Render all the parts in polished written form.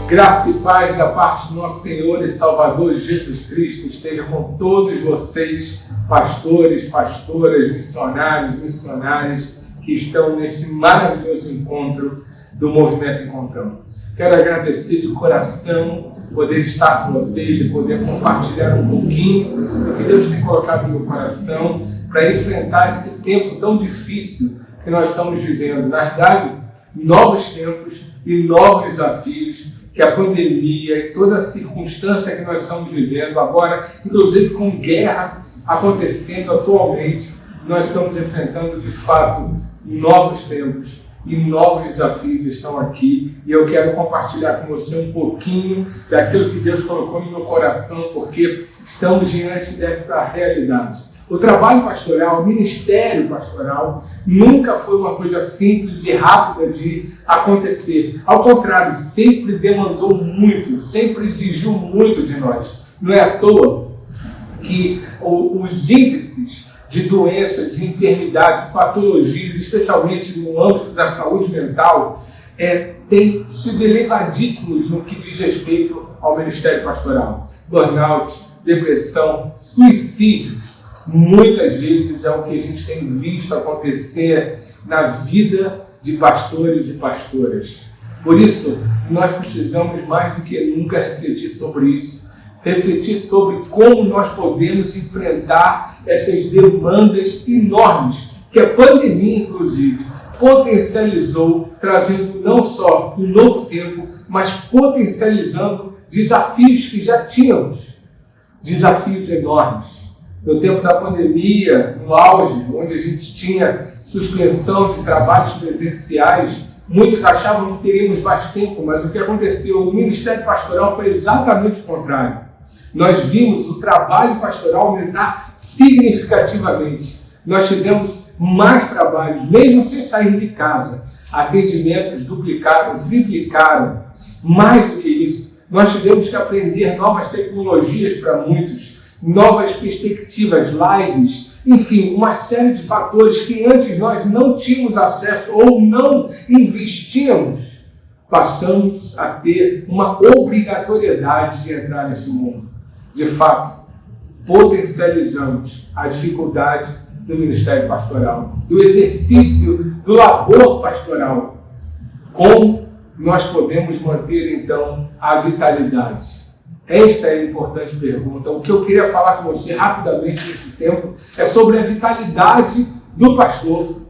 Graça e paz da parte do nosso Senhor e Salvador Jesus Cristo esteja com todos vocês, pastores, pastoras, missionários, missionárias que estão nesse maravilhoso encontro do Movimento Encontrão. Quero agradecer de coração poder estar com vocês e poder compartilhar um pouquinho do que Deus tem colocado no meu coração para enfrentar esse tempo tão difícil que nós estamos vivendo. Na verdade, novos tempos e novos desafios que a pandemia e toda a circunstância que nós estamos vivendo agora, inclusive com guerra acontecendo atualmente, nós estamos enfrentando de fato novos tempos e novos desafios estão aqui e eu quero compartilhar com você um pouquinho daquilo que Deus colocou no meu coração, porque estamos diante dessa realidade. O trabalho pastoral, o ministério pastoral, nunca foi uma coisa simples e rápida de acontecer. Ao contrário, sempre demandou muito, sempre exigiu muito de nós. Não é à toa que os índices de doenças, de enfermidades, patologias, especialmente no âmbito da saúde mental, têm sido elevadíssimos no que diz respeito ao ministério pastoral. Burnout, depressão, suicídios. Muitas vezes é o que a gente tem visto acontecer na vida de pastores e pastoras. Por isso, nós precisamos mais do que nunca refletir sobre isso. Refletir sobre como nós podemos enfrentar essas demandas enormes que a pandemia, inclusive, potencializou, trazendo não só um novo tempo, mas potencializando desafios que já tínhamos. Desafios enormes. No tempo da pandemia, no auge, onde a gente tinha suspensão de trabalhos presenciais, muitos achavam que teríamos mais tempo, mas o que aconteceu no Ministério Pastoral foi exatamente o contrário. Nós vimos o trabalho pastoral aumentar significativamente. Nós tivemos mais trabalhos, mesmo sem sair de casa. Atendimentos duplicaram, triplicaram. Mais do que isso, nós tivemos que aprender novas tecnologias para muitos, novas perspectivas, lives, enfim, uma série de fatores que antes nós não tínhamos acesso ou não investíamos, passamos a ter uma obrigatoriedade de entrar nesse mundo. De fato, potencializamos a dificuldade do ministério pastoral, do exercício do labor pastoral. Como nós podemos manter, então, a vitalidade? Esta é a importante pergunta. O que eu queria falar com você rapidamente nesse tempo é sobre a vitalidade do pastor,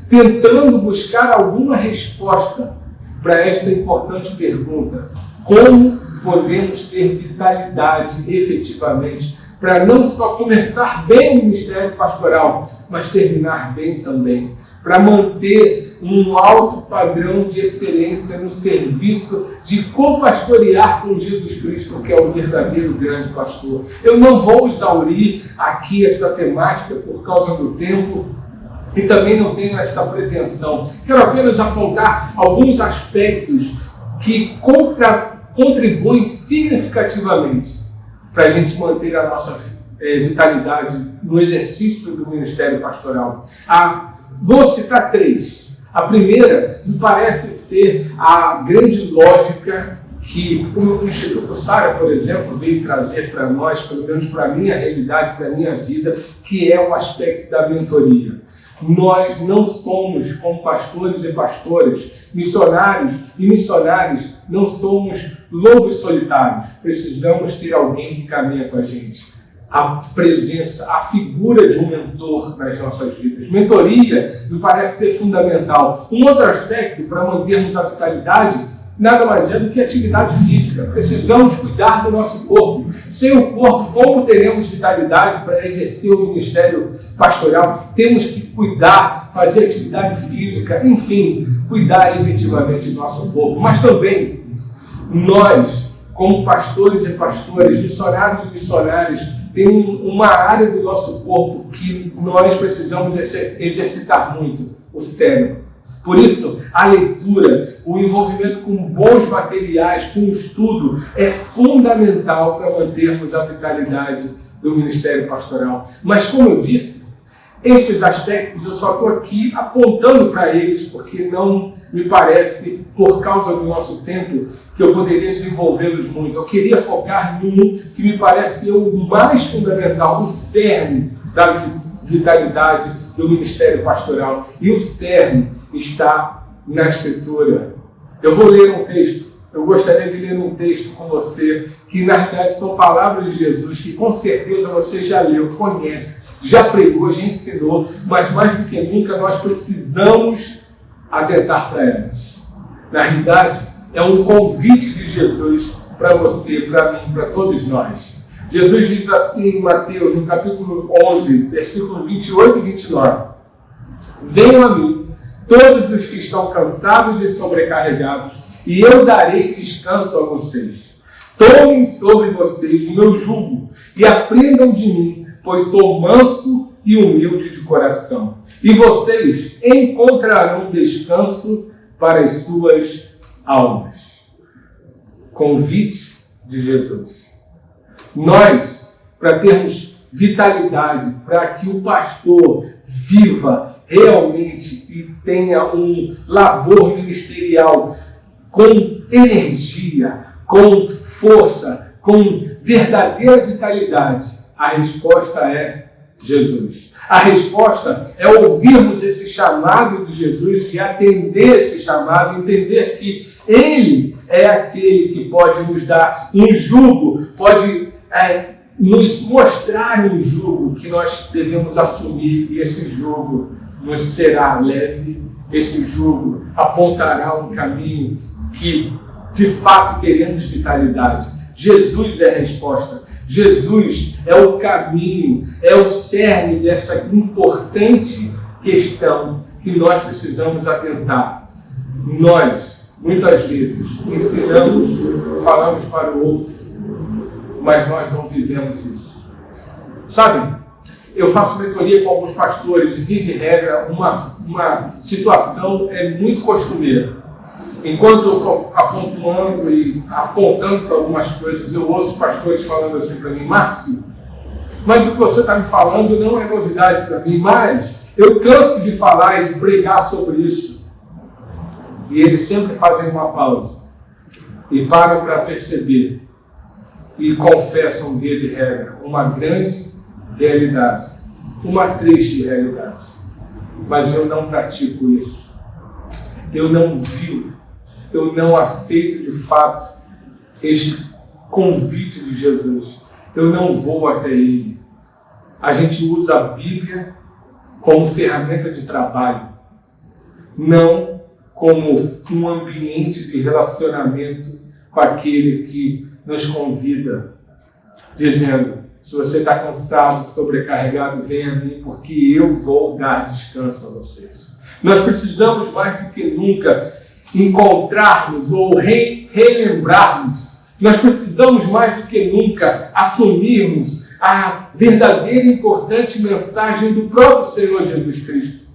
tentando buscar alguma resposta para esta importante pergunta. Como podemos ter vitalidade efetivamente para não só começar bem o ministério pastoral, mas terminar bem também, para manter um alto padrão de excelência no serviço de co-pastorear com Jesus Cristo, que é o verdadeiro grande pastor. Eu não vou exaurir aqui essa temática por causa do tempo e também não tenho esta pretensão. Quero apenas apontar alguns aspectos que contribuem significativamente para a gente manter a nossa vitalidade no exercício do ministério pastoral. Vou citar três. A primeira me parece ser a grande lógica que o Instituto Sara, por exemplo, veio trazer para nós, pelo menos para a minha realidade, para a minha vida, que é o aspecto da mentoria. Nós não somos, como pastores e pastoras, missionários e missionárias, não somos lobos solitários. Precisamos ter alguém que caminha com a gente. A presença, a figura de um mentor nas nossas vidas. Mentoria me parece ser fundamental. Um outro aspecto para mantermos a vitalidade nada mais é do que atividade física. Precisamos cuidar do nosso corpo. Sem o corpo, como teremos vitalidade para exercer o ministério pastoral? Temos que cuidar, fazer atividade física, enfim, cuidar efetivamente do nosso corpo. Mas também, nós, como pastores e pastoras, missionários e missionárias, tem uma área do nosso corpo que nós precisamos exercitar muito, o cérebro. Por isso, a leitura, o envolvimento com bons materiais, com o estudo, é fundamental para mantermos a vitalidade do ministério pastoral. Mas, como eu disse, Esses aspectos eu só estou aqui apontando para eles, porque não me parece, por causa do nosso tempo, que eu poderia desenvolvê-los muito. Eu queria focar num que me parece ser o mais fundamental, o cerne da vitalidade do ministério pastoral. E o cerne está na Escritura. Eu vou ler um texto. Eu gostaria de ler um texto com você, que na verdade são palavras de Jesus, que com certeza você já leu, conhece, já pregou, a gente ensinou, mas mais do que nunca nós precisamos atentar para elas. Na realidade, é um convite de Jesus para você, para mim, para todos nós. Jesus diz assim em Mateus, no capítulo 11, versículo 28 e 29. Venham a mim, todos os que estão cansados e sobrecarregados, e eu darei descanso a vocês. Tomem sobre vocês o meu jugo e aprendam de mim, pois sou manso e humilde de coração. E vocês encontrarão descanso para as suas almas. Convite de Jesus. Nós, para termos vitalidade, para que o pastor viva realmente e tenha um labor ministerial com energia, com força, com verdadeira vitalidade, a resposta é Jesus. A resposta é ouvirmos esse chamado de Jesus e atender esse chamado, entender que Ele é aquele que pode nos dar um jugo, pode nos mostrar um jugo que nós devemos assumir, e esse jugo nos será leve, esse jugo apontará um caminho que de fato teremos vitalidade. Jesus é a resposta. Jesus é o caminho, é o cerne dessa importante questão que nós precisamos atentar. Nós, muitas vezes, ensinamos, falamos para o outro, mas nós não vivemos isso. Sabem, eu faço mentoria com alguns pastores e, via de regra, uma situação é muito costumeira. Enquanto eu estou apontando e apontando para algumas coisas, eu ouço pastores falando assim para mim: Márcio, mas o que você está me falando não é novidade para mim, mas eu canso de falar e de pregar sobre isso. E eles sempre fazem uma pausa e param para perceber e confessam, via de regra, uma grande realidade, uma triste realidade. Mas eu não pratico isso. Eu não vivo. Eu não aceito de fato este convite de Jesus. Eu não vou até Ele. A gente usa a Bíblia como ferramenta de trabalho, não como um ambiente de relacionamento com aquele que nos convida, dizendo: se você está cansado, sobrecarregado, venha a mim, porque eu vou dar descanso a vocês. Nós precisamos mais do que nunca encontrarmos ou relembrarmos. Nós precisamos mais do que nunca assumirmos a verdadeira e importante mensagem do próprio Senhor Jesus Cristo.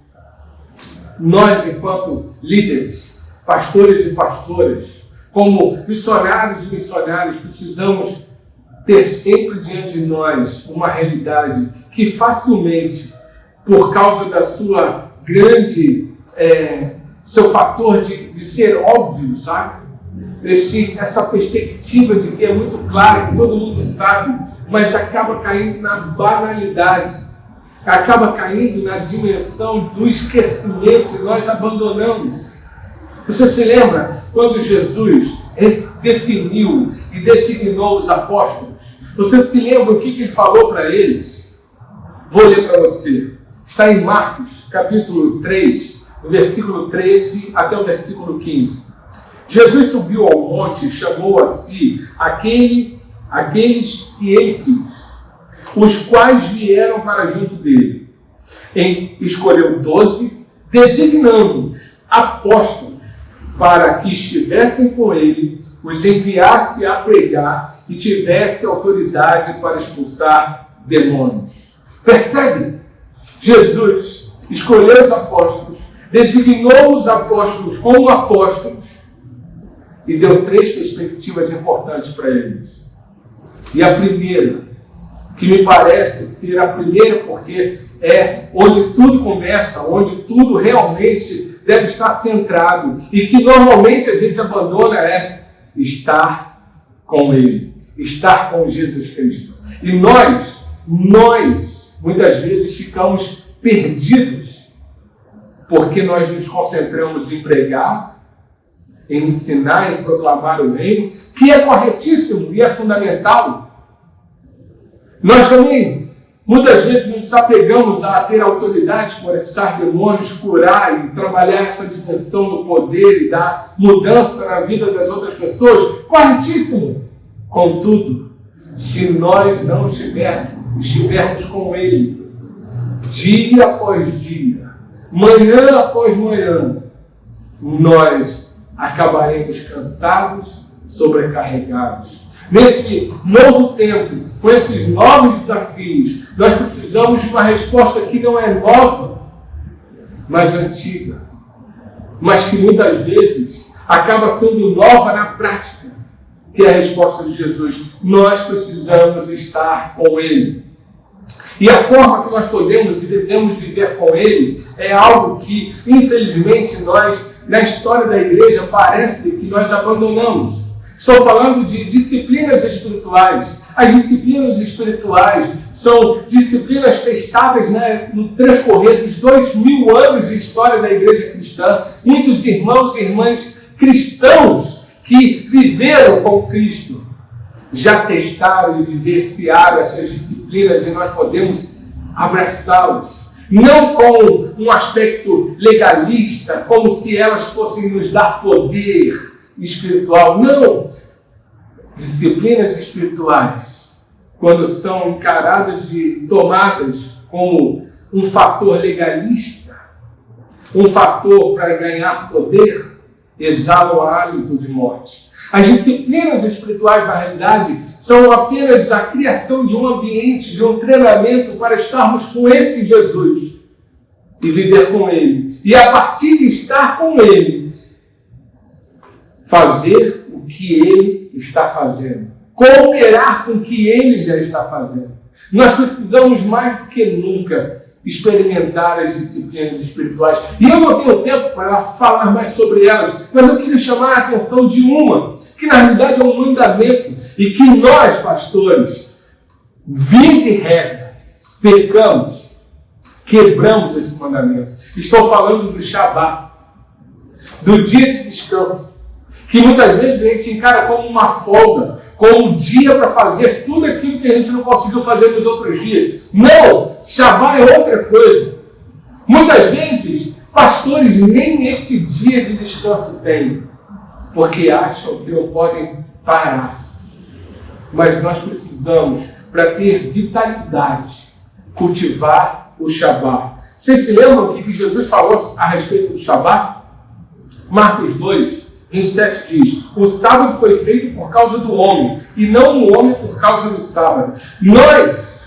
Nós, enquanto líderes, pastores e pastoras, como missionários e missionárias, precisamos ter sempre diante de nós uma realidade que facilmente, por causa da sua grande seu fator de ser óbvio, sabe? Essa perspectiva de que é muito claro, que todo mundo sabe, mas acaba caindo na banalidade, acaba caindo na dimensão do esquecimento, e nós abandonamos. Você se lembra quando Jesus definiu e designou os apóstolos? Você se lembra o que ele falou para eles? Vou ler para você. Está em Marcos, capítulo 3, versículo 13 até o versículo 15. Jesus subiu ao monte e chamou a si aqueles que ele quis, os quais vieram para junto dele. Escolheu 12, designando-os apóstolos, para que estivessem com ele, os enviasse a pregar e tivesse autoridade para expulsar demônios. Percebe? Jesus escolheu os apóstolos, designou os apóstolos como apóstolos e deu 3 perspectivas importantes para eles. E a primeira, que me parece ser a primeira porque é onde tudo começa, onde tudo realmente deve estar centrado e que normalmente a gente abandona é estar com Ele, estar com Jesus Cristo. E nós muitas vezes ficamos perdidos porque nós nos concentramos em pregar, em ensinar, em proclamar o reino, que é corretíssimo e é fundamental. Nós também, muitas vezes, nos apegamos a ter autoridade para expulsar demônios, curar e trabalhar essa dimensão do poder e da mudança na vida das outras pessoas. Corretíssimo! Contudo, se nós não estivermos com Ele, dia após dia, manhã após manhã, nós acabaremos cansados, sobrecarregados. Nesse novo tempo, com esses novos desafios, nós precisamos de uma resposta que não é nova, mas antiga, mas que muitas vezes acaba sendo nova na prática, que é a resposta de Jesus. Nós precisamos estar com Ele. E a forma que nós podemos e devemos viver com Ele é algo que, infelizmente, nós, na história da igreja, parece que nós abandonamos. Estou falando de disciplinas espirituais. As disciplinas espirituais são disciplinas testadas, no transcorrer dos 2000 anos de história da igreja cristã. Muitos irmãos e irmãs cristãos que viveram com Cristo já testaram e vivenciaram essas disciplinas e nós podemos abraçá-las. Não com um aspecto legalista, como se elas fossem nos dar poder espiritual. Não! Disciplinas espirituais, quando são encaradas e tomadas como um fator legalista, um fator para ganhar poder, exalam hálito de morte. As disciplinas espirituais, na realidade, são apenas a criação de um ambiente, de um treinamento para estarmos com esse Jesus e viver com Ele. E a partir de estar com Ele, fazer o que Ele está fazendo. Cooperar com o que Ele já está fazendo. Nós precisamos mais do que nunca experimentar as disciplinas espirituais. E eu não tenho tempo para falar mais sobre elas, mas eu queria chamar a atenção de uma, que na realidade é um mandamento, e que nós, pastores, via de regra, pecamos, quebramos esse mandamento. Estou falando do Shabá, do dia de descanso, que muitas vezes a gente encara como uma folga, como um dia para fazer tudo aquilo que a gente não conseguiu fazer nos outros dias. Não! Shabá é outra coisa. Muitas vezes, pastores nem esse dia de descanso têm, porque acham que não podem parar. Mas nós precisamos, para ter vitalidade, cultivar o Shabá. Vocês se lembram o que Jesus falou a respeito do Shabá? Marcos 2, 27 diz: o sábado foi feito por causa do homem, e não o homem por causa do sábado. Nós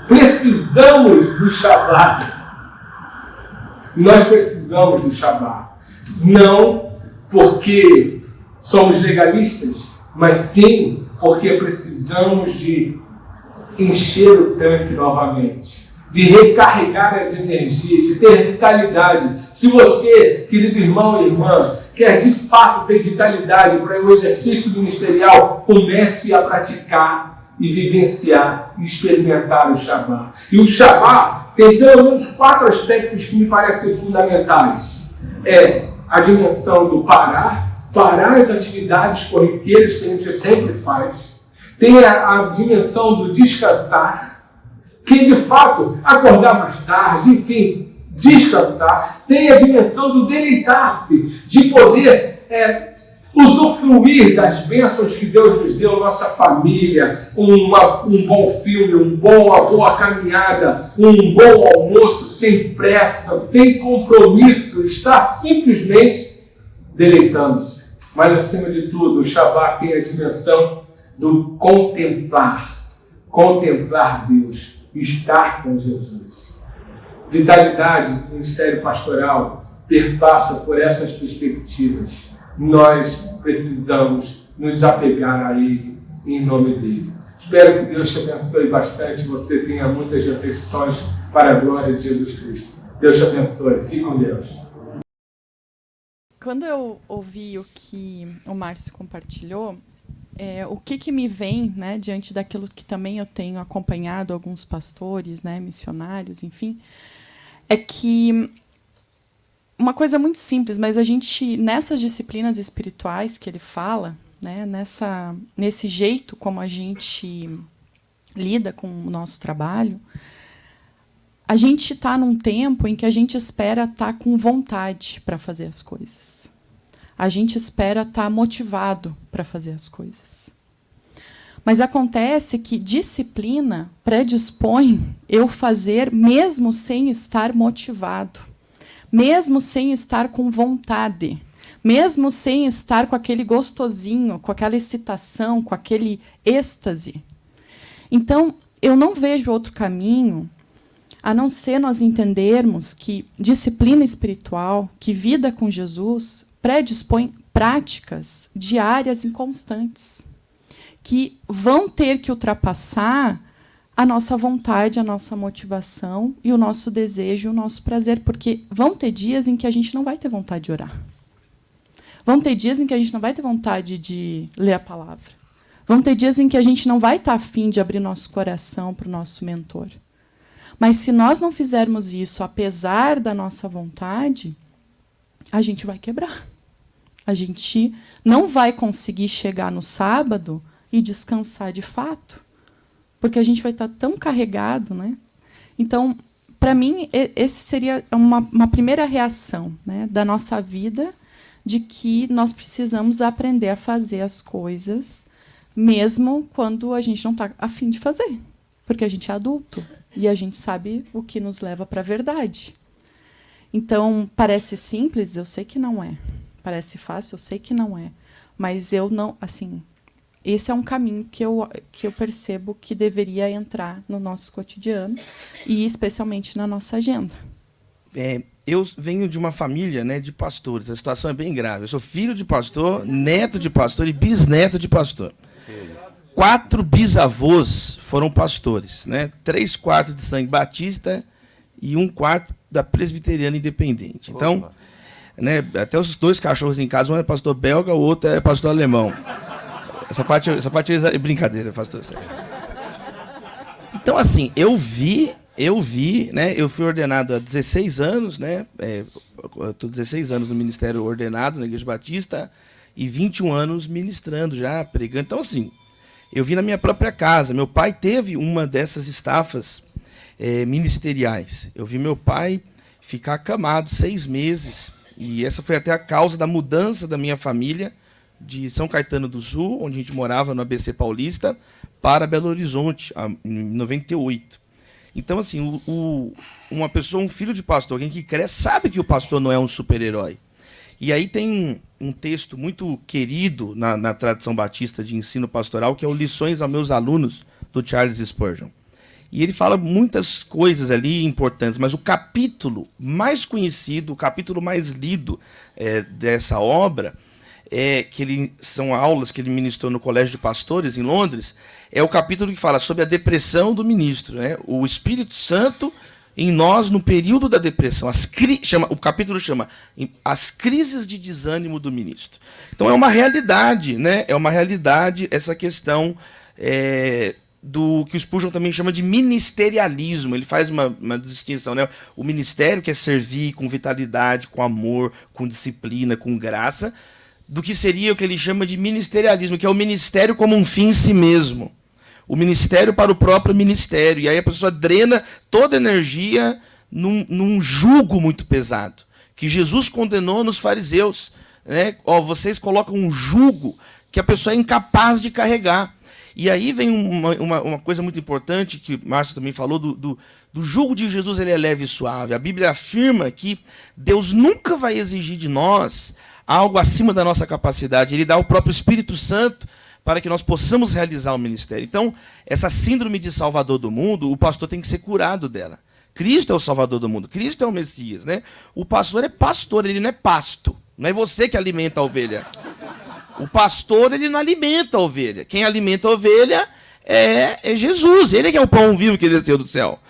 precisamos do Shabá. Nós precisamos do Shabá. Não porque somos legalistas, mas sim porque precisamos de encher o tanque novamente, de recarregar as energias, de ter vitalidade. Se você, querido irmão e irmã, quer de fato ter vitalidade para o exercício ministerial, comece a praticar e vivenciar e experimentar o Shabá. E o Shabá tem pelo menos 4 aspectos que me parecem fundamentais. É a dimensão do parar as atividades corriqueiras que a gente sempre faz. Tem a dimensão do descansar, que de fato acordar mais tarde, enfim, descansar. Tem a dimensão do deleitar-se, de poder usufruir das bênçãos que Deus nos deu, nossa família, um bom filme, uma boa caminhada, um bom almoço, sem pressa, sem compromisso, estar simplesmente deleitando-se. Mas acima de tudo, o Shabá tem a dimensão do contemplar Deus, estar com Jesus. Vitalidade do ministério pastoral perpassa por essas perspectivas. Nós precisamos nos apegar a Ele, em nome dEle. Espero que Deus te abençoe bastante, você tenha muitas reflexões para a glória de Jesus Cristo. Deus te abençoe. Fique com Deus. Quando eu ouvi o que o Márcio compartilhou, o que me vem, né, diante daquilo que também eu tenho acompanhado alguns pastores, né, missionários, enfim, é que uma coisa muito simples, mas a gente, nessas disciplinas espirituais que ele fala, né, nesse jeito como a gente lida com o nosso trabalho, a gente está num tempo em que a gente espera estar com vontade para fazer as coisas. A gente espera estar motivado para fazer as coisas. Mas acontece que disciplina predispõe eu fazer mesmo sem estar motivado, mesmo sem estar com vontade, mesmo sem estar com aquele gostosinho, com aquela excitação, com aquele êxtase. Então, eu não vejo outro caminho a não ser nós entendermos que disciplina espiritual, que vida com Jesus, predispõe práticas diárias e constantes, que vão ter que ultrapassar a nossa vontade, a nossa motivação e o nosso desejo, o nosso prazer, porque vão ter dias em que a gente não vai ter vontade de orar. Vão ter dias em que a gente não vai ter vontade de ler a palavra. Vão ter dias em que a gente não vai estar afim de abrir nosso coração para o nosso mentor. Mas se nós não fizermos isso, apesar da nossa vontade, a gente vai quebrar. A gente não vai conseguir chegar no sábado e descansar de fato, porque a gente vai estar tão carregado, né? Então, para mim, esse seria uma primeira reação, né, da nossa vida, de que nós precisamos aprender a fazer as coisas, mesmo quando a gente não está a fim de fazer, porque a gente é adulto e a gente sabe o que nos leva para a verdade. Então, parece simples, eu sei que não é. Parece fácil, eu sei que não é. Mas eu não, assim, esse é um caminho que eu percebo que deveria entrar no nosso cotidiano e especialmente na nossa agenda. Eu venho de uma família, né, de pastores. A situação é bem grave. Eu sou filho de pastor, neto de pastor e bisneto de pastor. 4 bisavôs foram pastores, né? 3/4 de sangue batista e 1/4 da presbiteriana independente. Então, né, até os 2 cachorros em casa, um é pastor belga, o outro é pastor alemão. Essa parte é brincadeira, pastor. Então, assim, eu vi, né? Eu fui ordenado há 16 anos, né? Estou 16 anos no ministério ordenado na Igreja Batista e 21 anos ministrando já, pregando. Então, assim, eu vi na minha própria casa. Meu pai teve uma dessas estafas ministeriais. Eu vi meu pai ficar acamado 6 meses. E essa foi até a causa da mudança da minha família de São Caetano do Sul, onde a gente morava no ABC Paulista, para Belo Horizonte, em 98. Então, assim, uma pessoa, um filho de pastor, alguém que cresce, sabe que o pastor não é um super-herói. E aí tem um texto muito querido na tradição batista de ensino pastoral, que é o Lições aos Meus Alunos, do Charles Spurgeon. E ele fala muitas coisas ali importantes, mas o capítulo mais conhecido, o capítulo mais lido dessa obra, são aulas que ele ministrou no Colégio de Pastores, em Londres, é o capítulo que fala sobre a depressão do ministro, né? O Espírito Santo em nós no período da depressão. O capítulo chama As Crises de Desânimo do Ministro. Então é uma realidade, né? É uma realidade essa questão do que o Spurgeon também chama de ministerialismo. Ele faz uma distinção, né? O ministério que é servir com vitalidade, com amor, com disciplina, com graça, do que seria o que ele chama de ministerialismo, que é o ministério como um fim em si mesmo. O ministério para o próprio ministério. E aí a pessoa drena toda a energia num jugo muito pesado, que Jesus condenou nos fariseus. Né? Vocês colocam um jugo que a pessoa é incapaz de carregar. E aí vem uma coisa muito importante, que o Márcio também falou, do jugo de Jesus, ele é leve e suave. A Bíblia afirma que Deus nunca vai exigir de nós algo acima da nossa capacidade. Ele dá o próprio Espírito Santo para que nós possamos realizar o ministério. Então, essa síndrome de salvador do mundo, o pastor tem que ser curado dela. Cristo é o salvador do mundo, Cristo é o Messias. Né? O pastor é pastor, ele não é pasto. Não é você que alimenta a ovelha. O pastor, ele não alimenta a ovelha. Quem alimenta a ovelha é Jesus. Ele que é o pão vivo que desceu do céu.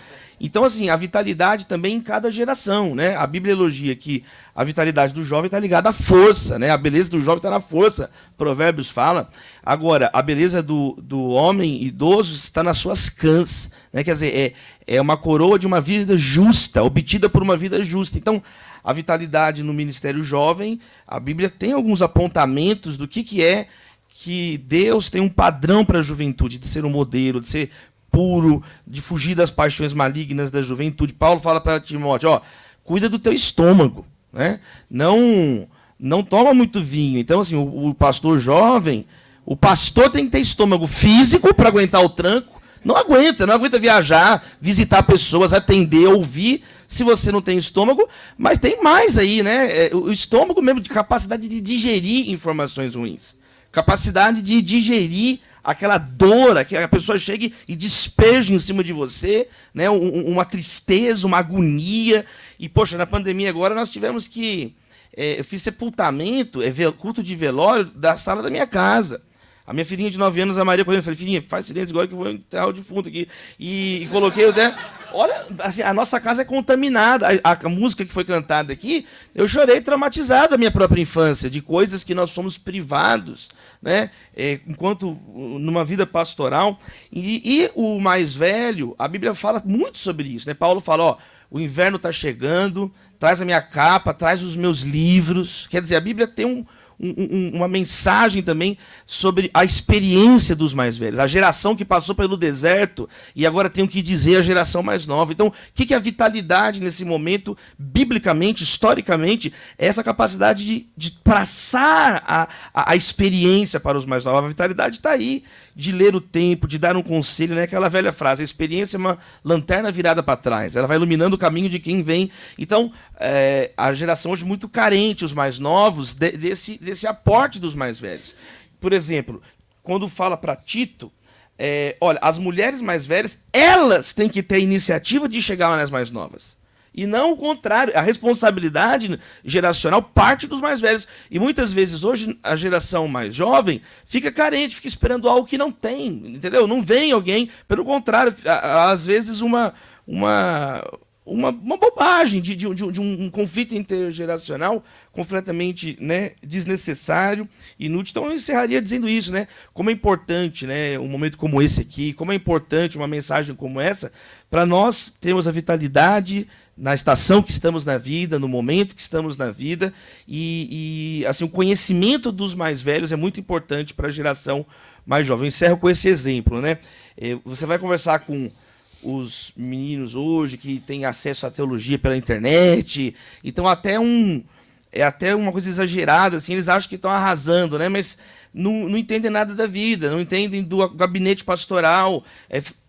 Então, assim, a vitalidade também em cada geração, né? A Bíblia elogia que a vitalidade do jovem está ligada à força, né? A beleza do jovem está na força, Provérbios fala. Agora, a beleza do homem idoso está nas suas cãs, né? Quer dizer, é uma coroa de uma vida justa, obtida por uma vida justa. Então, a vitalidade no ministério jovem, a Bíblia tem alguns apontamentos do que é que Deus tem um padrão para a juventude, de ser um modelo, de ser puro, de fugir das paixões malignas da juventude. Paulo fala para Timóteo, cuida do teu estômago, né? Não toma muito vinho. Então, assim, o pastor jovem, o pastor tem que ter estômago físico para aguentar o tranco. Não aguenta viajar, visitar pessoas, atender, ouvir, se você não tem estômago. Mas tem mais aí, né? O estômago mesmo, de capacidade de digerir informações ruins. Capacidade de digerir aquela dor, que a pessoa chegue e despeje em cima de você, né? Uma tristeza, uma agonia. E, poxa, na pandemia agora nós tivemos que... eu fiz sepultamento, culto de velório da sala da minha casa. A minha filhinha de 9 anos, a Maria, correndo, eu falei, filhinha, faz silêncio agora que eu vou enterrar o defunto aqui. E coloquei o... Olha, assim, a nossa casa é contaminada. A música que foi cantada aqui, eu chorei traumatizado da minha própria infância, de coisas que nós somos privados, né? Enquanto numa vida pastoral. E o mais velho, a Bíblia fala muito sobre isso, né? Paulo fala, o inverno está chegando, traz a minha capa, traz os meus livros. Quer dizer, a Bíblia tem uma mensagem também sobre a experiência dos mais velhos, a geração que passou pelo deserto e agora tem o que dizer a geração mais nova. Então, o que é a vitalidade nesse momento, biblicamente, historicamente? É essa capacidade de passar a experiência para os mais novos. A vitalidade está aí, de ler o tempo, de dar um conselho, né? Aquela velha frase, a experiência é uma lanterna virada para trás, ela vai iluminando o caminho de quem vem. Então, a geração hoje muito carente, os mais novos, desse aporte dos mais velhos. Por exemplo, quando fala para Tito, olha, as mulheres mais velhas, elas têm que ter a iniciativa de chegar nas mais novas. E não o contrário, a responsabilidade geracional parte dos mais velhos. E muitas vezes hoje a geração mais jovem fica carente, fica esperando algo que não tem, entendeu? Não vem alguém, pelo contrário, às vezes uma bobagem de um conflito intergeracional completamente, né, desnecessário, inútil. Então eu encerraria dizendo isso, né? Como é importante, né, um momento como esse aqui, como é importante uma mensagem como essa, para nós termos a vitalidade na estação que estamos na vida, no momento que estamos na vida, e assim, o conhecimento dos mais velhos é muito importante para a geração mais jovem. Eu encerro com esse exemplo, né? Você vai conversar com os meninos hoje que têm acesso à teologia pela internet, então até uma coisa exagerada, assim, eles acham que estão arrasando, né? Mas não entendem nada da vida, não entendem do gabinete pastoral.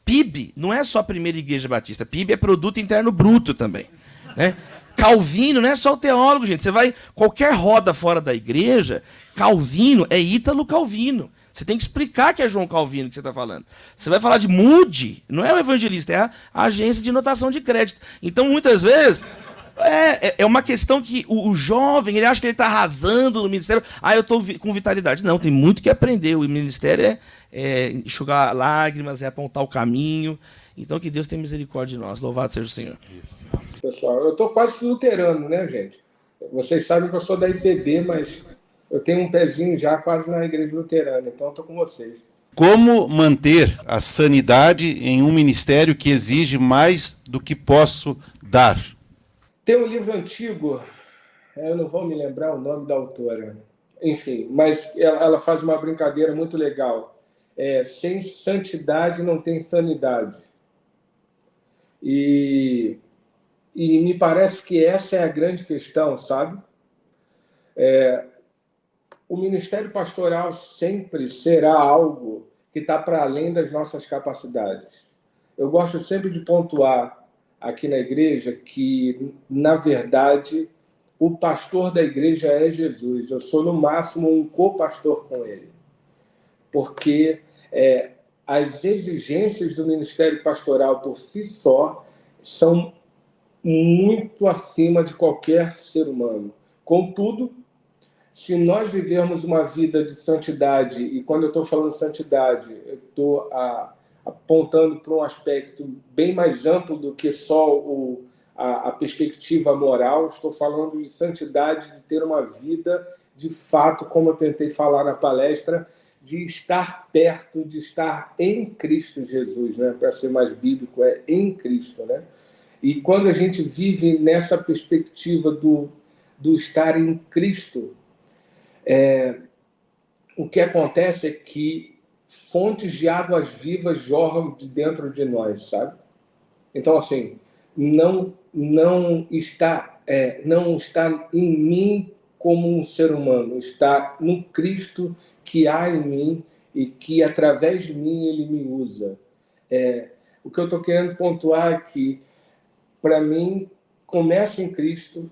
PIB não é só a primeira igreja batista, PIB é produto interno bruto também, né? Calvino não é só o teólogo, gente. Você vai qualquer roda fora da igreja, Calvino é Ítalo Calvino. Você tem que explicar que é João Calvino que você está falando. Você vai falar de Moody, não é o evangelista, é a agência de notação de crédito. Então, muitas vezes, é uma questão que o jovem, ele acha que ele está arrasando no ministério. Eu estou com vitalidade. Não, tem muito que aprender. O ministério é enxugar lágrimas, é apontar o caminho. Então, que Deus tenha misericórdia de nós. Louvado seja o Senhor. Isso. Pessoal, eu estou quase luterano, né, gente? Vocês sabem que eu sou da IPB, mas eu tenho um pezinho já quase na igreja luterana, então estou com vocês. Como manter a sanidade em um ministério que exige mais do que posso dar? Tem um livro antigo, eu não vou me lembrar o nome da autora, enfim, mas ela faz uma brincadeira muito legal. Sem santidade não tem sanidade. E me parece que essa é a grande questão, sabe? O ministério pastoral sempre será algo que está para além das nossas capacidades. Eu gosto sempre de pontuar aqui na igreja que, na verdade, o pastor da igreja é Jesus. Eu sou, no máximo, um co-pastor com ele. Porque as exigências do ministério pastoral por si só são muito acima de qualquer ser humano. Contudo, se nós vivermos uma vida de santidade, e quando eu estou falando santidade, eu estou apontando para um aspecto bem mais amplo do que só a perspectiva moral. Estou falando de santidade, de ter uma vida de fato, como eu tentei falar na palestra, de estar perto, de estar em Cristo Jesus, né? Para ser mais bíblico, é em Cristo, né? E quando a gente vive nessa perspectiva do estar em Cristo, o que acontece é que fontes de águas vivas jorram de dentro de nós, sabe? Então, assim, não está em mim como um ser humano, está no Cristo que há em mim e que, através de mim, ele me usa. O que eu estou querendo pontuar aqui, para mim, começa em Cristo,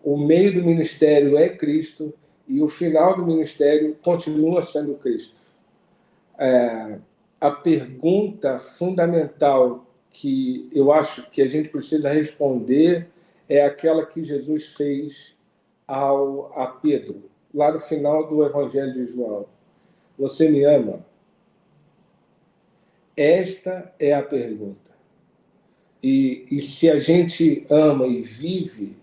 o meio do ministério é Cristo e o final do ministério continua sendo Cristo. A pergunta fundamental que eu acho que a gente precisa responder é aquela que Jesus fez a Pedro, lá no final do Evangelho de João. Você me ama? Esta é a pergunta. E se a gente ama e vive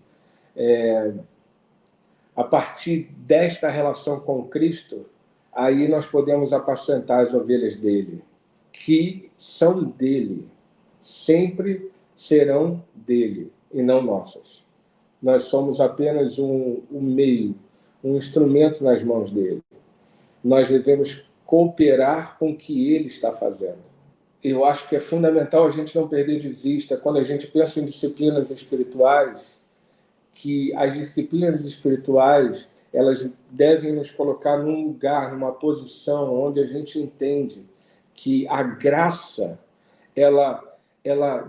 a partir desta relação com Cristo, aí nós podemos apacentar as ovelhas dele, que são dele, sempre serão dele e não nossas. Nós somos apenas um meio, um instrumento nas mãos dele. Nós devemos cooperar com o que ele está fazendo. Eu acho que é fundamental a gente não perder de vista, quando a gente pensa em disciplinas espirituais, que as disciplinas espirituais, elas devem nos colocar num lugar, numa posição onde a gente entende que a graça, ela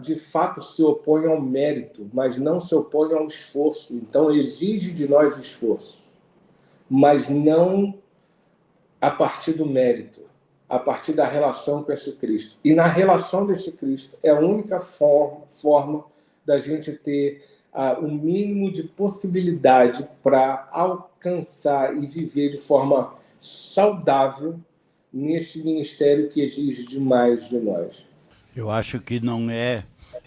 de fato se opõe ao mérito, mas não se opõe ao esforço. Então exige de nós esforço, mas não a partir do mérito, a partir da relação com esse Cristo. E na relação desse Cristo é a única forma da gente ter o mínimo de possibilidade para alcançar e viver de forma saudável nesse ministério que exige demais de nós. Eu acho que não é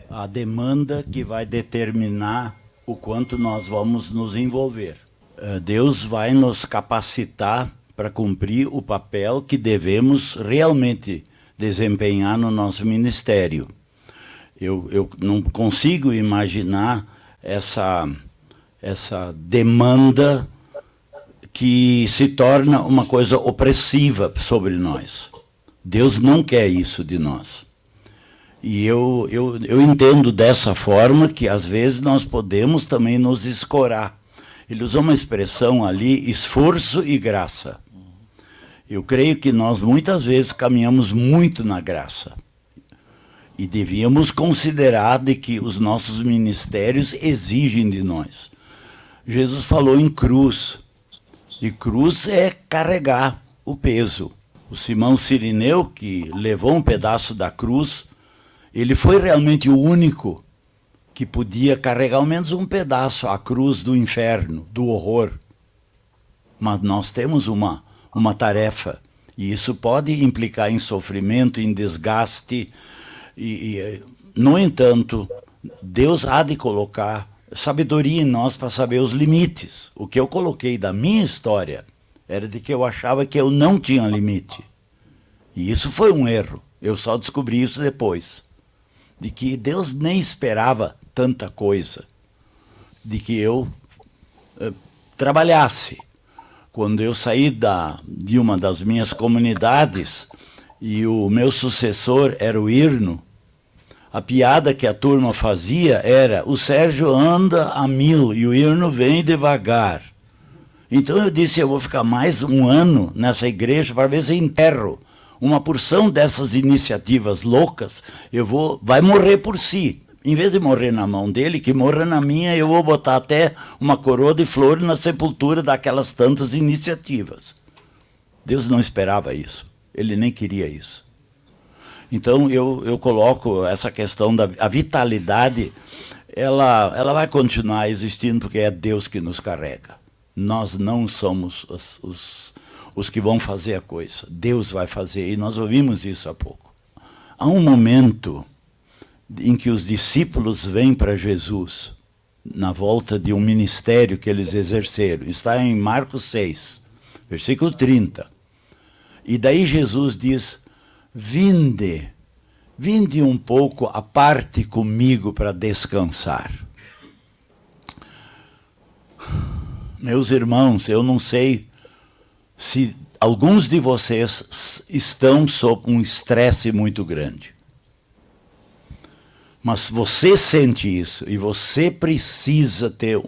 a demanda que vai determinar o quanto nós vamos nos envolver. Deus vai nos capacitar para cumprir o papel que devemos realmente desempenhar no nosso ministério. Eu não consigo imaginar essa demanda que se torna uma coisa opressiva sobre nós. Deus não quer isso de nós. E eu entendo dessa forma que às vezes nós podemos também nos escorar. Ele usou uma expressão ali, esforço e graça. Eu creio que nós muitas vezes caminhamos muito na graça. E devíamos considerar de que os nossos ministérios exigem de nós. Jesus falou em cruz. E cruz é carregar o peso. O Simão Cirineu, que levou um pedaço da cruz, ele foi realmente o único que podia carregar ao menos um pedaço, a cruz do inferno, do horror. Mas nós temos uma tarefa, e isso pode implicar em sofrimento, em desgaste. No entanto, Deus há de colocar sabedoria em nós para saber os limites. O que eu coloquei da minha história era de que eu achava que eu não tinha limite. E isso foi um erro. Eu só descobri isso depois. De que Deus nem esperava tanta coisa. De que eu trabalhasse. Quando eu saí de uma das minhas comunidades e o meu sucessor era o Irno, a piada que a turma fazia era: o Sérgio anda a 1000 e o Irno vem devagar. Então eu disse: eu vou ficar mais um ano nessa igreja para ver se enterro uma porção dessas iniciativas loucas. Vai morrer por si. Em vez de morrer na mão dele, que morra na minha, eu vou botar até uma coroa de flores na sepultura daquelas tantas iniciativas. Deus não esperava isso. Ele nem queria isso. Então eu coloco essa questão da vitalidade, ela vai continuar existindo porque é Deus que nos carrega. Nós não somos os que vão fazer a coisa. Deus vai fazer, e nós ouvimos isso há pouco. Há um momento em que os discípulos vêm para Jesus, na volta de um ministério que eles exerceram. Está em Marcos 6, versículo 30. E daí Jesus diz: vinde um pouco à parte comigo para descansar. Meus irmãos, eu não sei se alguns de vocês estão sob um estresse muito grande. Mas você sente isso e você precisa ter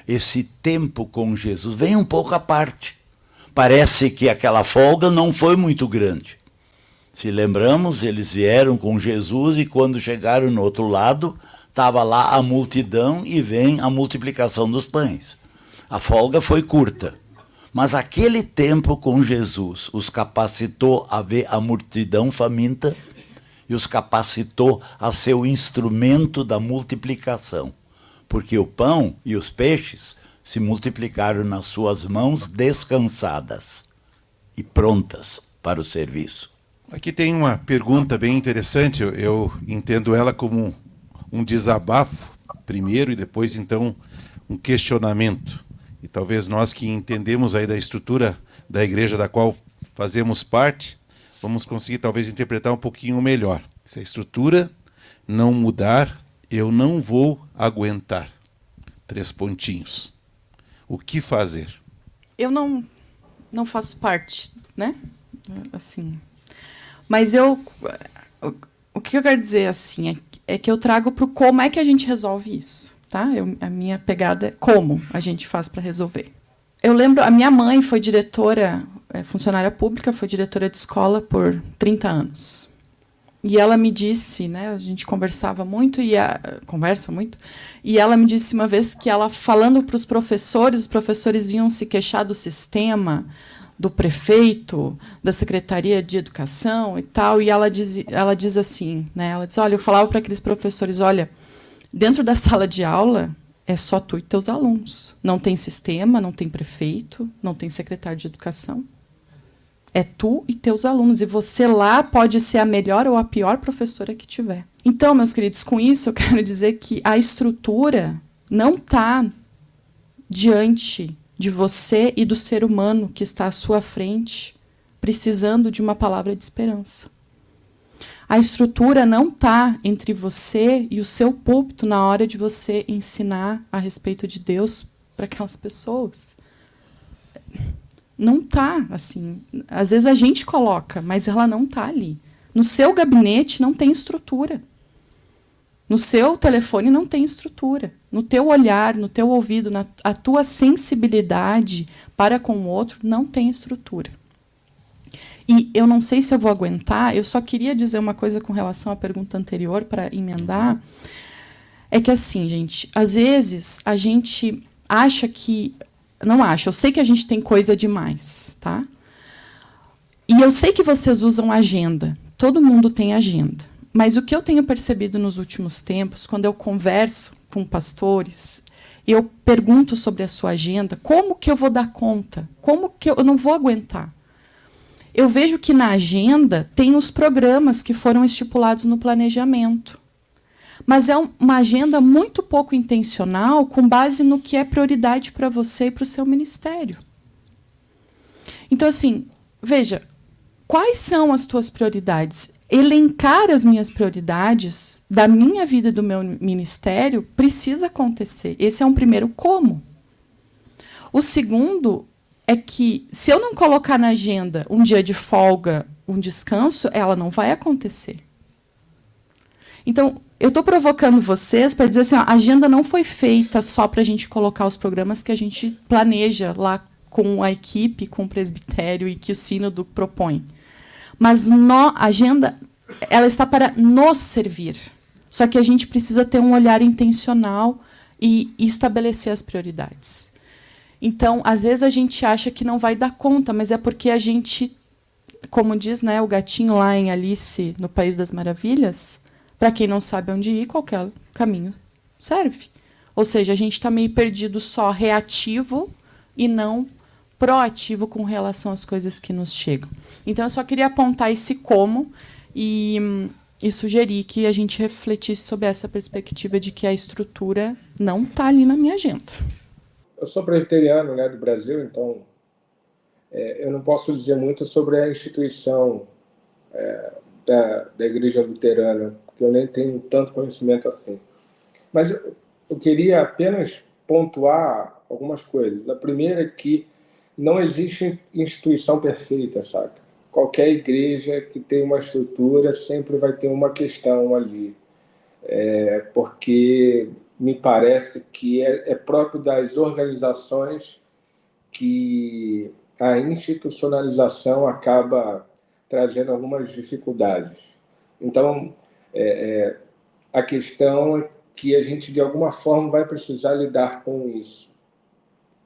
esse tempo com Jesus. Vem um pouco à parte. Parece que aquela folga não foi muito grande. Se lembramos, eles vieram com Jesus e quando chegaram no outro lado, estava lá a multidão e vem a multiplicação dos pães. A folga foi curta. Mas aquele tempo com Jesus os capacitou a ver a multidão faminta e os capacitou a ser o instrumento da multiplicação. Porque o pão e os peixes se multiplicaram nas suas mãos descansadas e prontas para o serviço. Aqui tem uma pergunta bem interessante, eu entendo ela como um desabafo, primeiro, e depois, então, um questionamento. E talvez nós que entendemos aí da estrutura da igreja da qual fazemos parte, vamos conseguir talvez interpretar um pouquinho melhor. Se a estrutura não mudar, eu não vou aguentar. 3 pontinhos. O que fazer? Eu não faço parte, né? Assim. Mas o que eu quero dizer assim é que eu trago para o como é que a gente resolve isso, tá? A minha pegada é como a gente faz para resolver. Eu lembro, a minha mãe foi diretora, funcionária pública, foi diretora de escola por 30 anos. E ela me disse, né, a gente conversa muito, e ela me disse uma vez que ela, falando para os professores vinham se queixar do sistema, do prefeito, da Secretaria de Educação e tal, e ela diz assim, né, ela diz, olha, eu falava para aqueles professores, olha, dentro da sala de aula é só tu e teus alunos. Não tem sistema, não tem prefeito, não tem secretário de educação. É tu e teus alunos. E você lá pode ser a melhor ou a pior professora que tiver. Então, meus queridos, com isso eu quero dizer que a estrutura não está diante de você e do ser humano que está à sua frente, precisando de uma palavra de esperança. A estrutura não está entre você e o seu púlpito na hora de você ensinar a respeito de Deus para aquelas pessoas. Não está assim. Às vezes a gente coloca, mas ela não está ali. No seu gabinete não tem estrutura. No seu telefone não tem estrutura. No teu olhar, no teu ouvido, a tua sensibilidade para com o outro não tem estrutura. E eu não sei se eu vou aguentar, eu só queria dizer uma coisa com relação à pergunta anterior, para emendar. É que assim, gente, às vezes a gente acha que... Não acha, eu sei que a gente tem coisa demais, tá? E eu sei que vocês usam agenda. Todo mundo tem agenda. Mas o que eu tenho percebido nos últimos tempos, quando eu converso com pastores, eu pergunto sobre a sua agenda, como que eu vou dar conta? Como que eu não vou aguentar? Eu vejo que na agenda tem os programas que foram estipulados no planejamento. Mas é uma agenda muito pouco intencional, com base no que é prioridade para você e para o seu ministério. Então, assim, veja, quais são as tuas prioridades? Elencar as minhas prioridades da minha vida e do meu ministério precisa acontecer. Esse é um primeiro como. O segundo é que, se eu não colocar na agenda um dia de folga, um descanso, ela não vai acontecer. Então, eu estou provocando vocês para dizer assim, ó, a agenda não foi feita só para a gente colocar os programas que a gente planeja lá com a equipe, com o presbitério e que o sínodo propõe. Mas a agenda, ela está para nos servir. Só que a gente precisa ter um olhar intencional e estabelecer as prioridades. Então, às vezes a gente acha que não vai dar conta, mas é porque a gente, como diz, né, o gatinho lá em Alice, no País das Maravilhas, para quem não sabe onde ir, qualquer caminho serve. Ou seja, a gente está meio perdido só reativo e não proativo com relação às coisas que nos chegam. Então, eu só queria apontar esse como. E e sugeri que a gente refletisse sobre essa perspectiva de que a estrutura não está ali na minha agenda. Eu sou presbiteriano, né, do Brasil, então eu não posso dizer muito sobre a instituição da Igreja Luterana, porque eu nem tenho tanto conhecimento assim. Mas eu queria apenas pontuar algumas coisas. A primeira é que não existe instituição perfeita, sabe? Qualquer igreja que tem uma estrutura sempre vai ter uma questão ali. Porque me parece que é próprio das organizações que a institucionalização acaba trazendo algumas dificuldades. Então, a questão é que a gente, de alguma forma, vai precisar lidar com isso,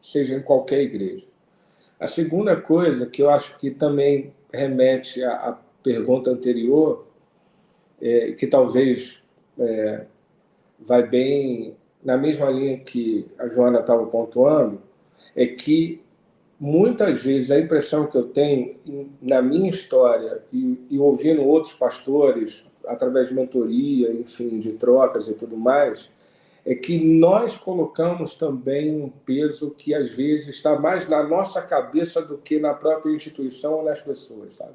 seja em qualquer igreja. A segunda coisa, que eu acho que também remete à pergunta anterior, que talvez vai bem na mesma linha que a Joana estava pontuando, é que muitas vezes a impressão que eu tenho na minha história e ouvindo outros pastores através de mentoria, enfim, de trocas e tudo mais, é que nós colocamos também um peso que às vezes está mais na nossa cabeça do que na própria instituição ou nas pessoas, sabe?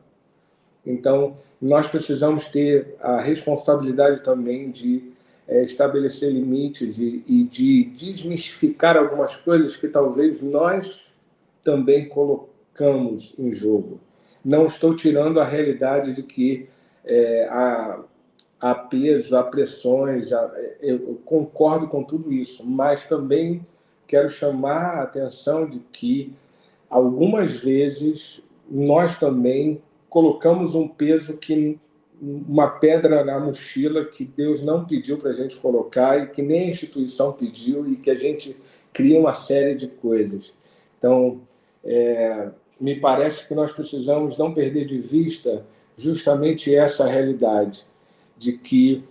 Então, nós precisamos ter a responsabilidade também de estabelecer limites e de desmistificar algumas coisas que talvez nós também colocamos em jogo. Não estou tirando a realidade de que há peso, há pressões, eu concordo com tudo isso, mas também quero chamar a atenção de que algumas vezes nós também colocamos um peso, uma pedra na mochila que Deus não pediu para a gente colocar e que nem a instituição pediu e que a gente cria uma série de coisas. Então, me parece que nós precisamos não perder de vista justamente essa realidade, de que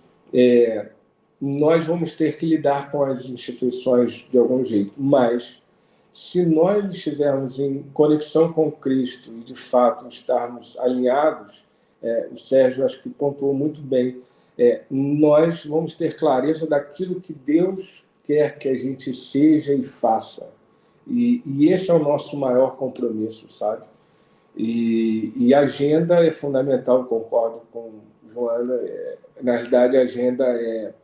nós vamos ter que lidar com as instituições de algum jeito, mas se nós estivermos em conexão com Cristo e, de fato, estarmos alinhados, o Sérgio acho que pontuou muito bem, nós vamos ter clareza daquilo que Deus quer que a gente seja e faça. E esse é o nosso maior compromisso, sabe? E a agenda é fundamental, concordo com Joana. Na realidade, a agenda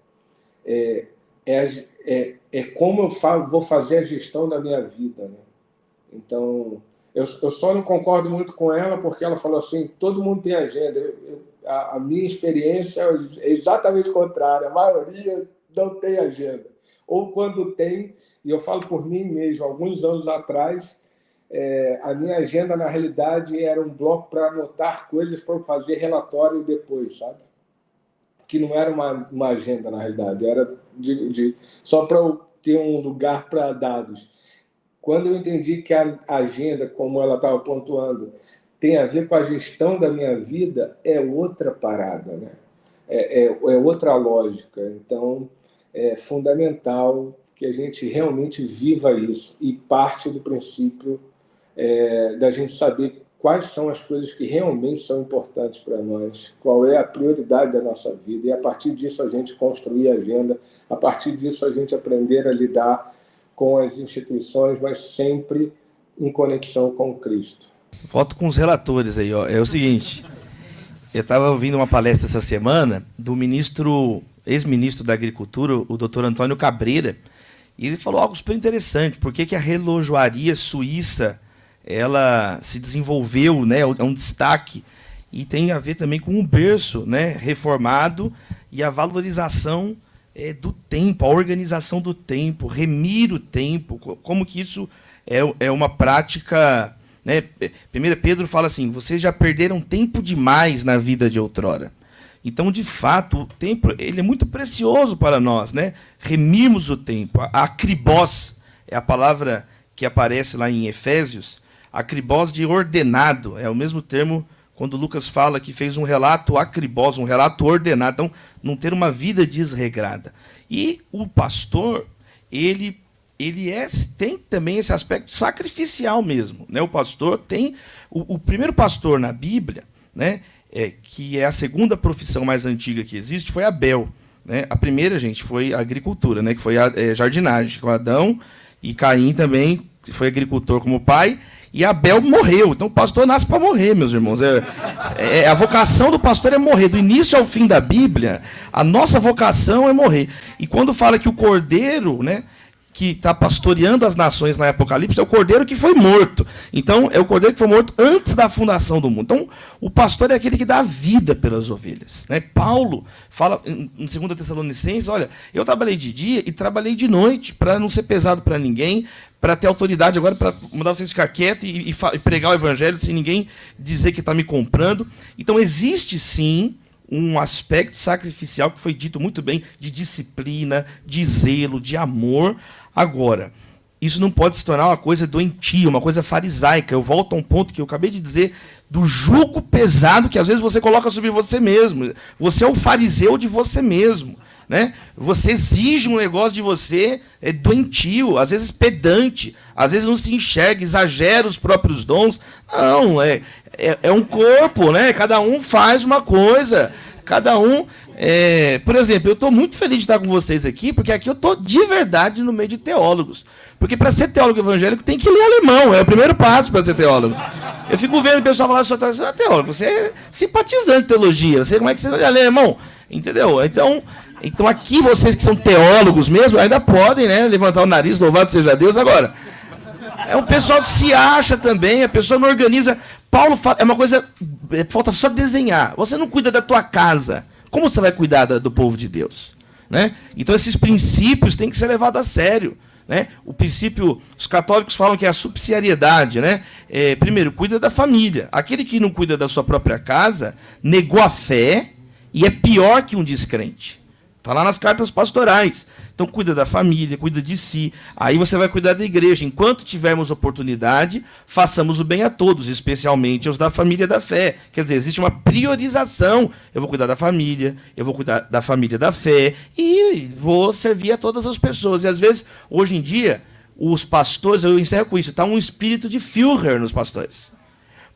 como eu vou fazer a gestão da minha vida, né? Então, eu só não concordo muito com ela porque ela falou assim, todo mundo tem agenda. A minha experiência é exatamente contrária. A maioria não tem agenda. Ou quando tem, e eu falo por mim mesmo, alguns anos atrás, a minha agenda, na realidade, era um bloco para anotar coisas para eu fazer relatório depois, sabe? Que não era uma agenda, na realidade, era só para eu ter um lugar para dados. Quando eu entendi que a agenda, como ela estava pontuando, tem a ver com a gestão da minha vida, é outra parada, né? É outra lógica. Então, é fundamental que a gente realmente viva isso e parte do princípio da gente saber quais são as coisas que realmente são importantes para nós, qual é a prioridade da nossa vida, e a partir disso a gente construir a agenda, a partir disso a gente aprender a lidar com as instituições, mas sempre em conexão com Cristo. Volto com os relatores aí, ó. É o seguinte, eu estava ouvindo uma palestra essa semana do ex-ministro da Agricultura, o doutor Antônio Cabreira, e ele falou algo super interessante, por que a relojoaria suíça ela se desenvolveu, né, é um destaque, e tem a ver também com o berço, né, reformado e a valorização do tempo, a organização do tempo, remir o tempo, como que isso é uma prática, né? 1 Pedro fala assim, vocês já perderam tempo demais na vida de outrora. Então, de fato, o tempo ele é muito precioso para nós, né? Remirmos o tempo. A akribos é a palavra que aparece lá em Efésios, akribos de ordenado, é o mesmo termo quando Lucas fala que fez um relato akribos, um relato ordenado, então não ter uma vida desregrada. E o pastor, ele tem também esse aspecto sacrificial mesmo, né? O pastor tem, o primeiro pastor na Bíblia, né, que é a segunda profissão mais antiga que existe, foi Abel. Né? A primeira, gente, foi a agricultura, né? Que foi a jardinagem, com Adão, e Caim também foi agricultor como pai, e Abel morreu. Então o pastor nasce para morrer, meus irmãos. A vocação do pastor é morrer. Do início ao fim da Bíblia, a nossa vocação é morrer. E quando fala que o cordeiro, né, que está pastoreando as nações na Apocalipse, é o cordeiro que foi morto. Então, é o cordeiro que foi morto antes da fundação do mundo. Então, o pastor é aquele que dá vida pelas ovelhas. Né? Paulo fala em 2 Tessalonicenses, olha, eu trabalhei de dia e trabalhei de noite para não ser pesado para ninguém, para ter autoridade agora, para mandar vocês ficar quietos e pregar o evangelho sem ninguém dizer que está me comprando. Então, existe sim um aspecto sacrificial que foi dito muito bem, de disciplina, de zelo, de amor. Agora, isso não pode se tornar uma coisa doentia, uma coisa farisaica. Eu volto a um ponto que eu acabei de dizer, do jugo pesado que às vezes você coloca sobre você mesmo. Você é o fariseu de você mesmo. Né? Você exige um negócio de você doentio, às vezes pedante, às vezes não se enxerga, exagera os próprios dons. Não, é um corpo, né? Cada um faz uma coisa, cada um... por exemplo, eu estou muito feliz de estar com vocês aqui, porque aqui eu estou de verdade no meio de teólogos. Porque para ser teólogo evangélico tem que ler alemão, é o primeiro passo para ser teólogo. Eu fico vendo o pessoal falar, você não é teólogo, você é simpatizante de teologia, você, como é que você lê alemão? Entendeu? Então aqui vocês que são teólogos mesmo, ainda podem, né, levantar o nariz, louvado seja Deus. Agora, é um pessoal que se acha também, a pessoa não organiza. Paulo fala, é uma coisa, falta só desenhar. Você não cuida da tua casa, como você vai cuidar do povo de Deus? Né? Então esses princípios têm que ser levados a sério. Né? O princípio, os católicos falam que é a subsidiariedade. Né? Primeiro, cuida da família. Aquele que não cuida da sua própria casa, negou a fé e é pior que um descrente. Está lá nas cartas pastorais. Então, cuida da família, cuida de si. Aí você vai cuidar da igreja. Enquanto tivermos oportunidade, façamos o bem a todos, especialmente aos da família da fé. Quer dizer, existe uma priorização. Eu vou cuidar da família, eu vou cuidar da família da fé e vou servir a todas as pessoas. E, às vezes, hoje em dia, os pastores, eu encerro com isso, está um espírito de Führer nos pastores.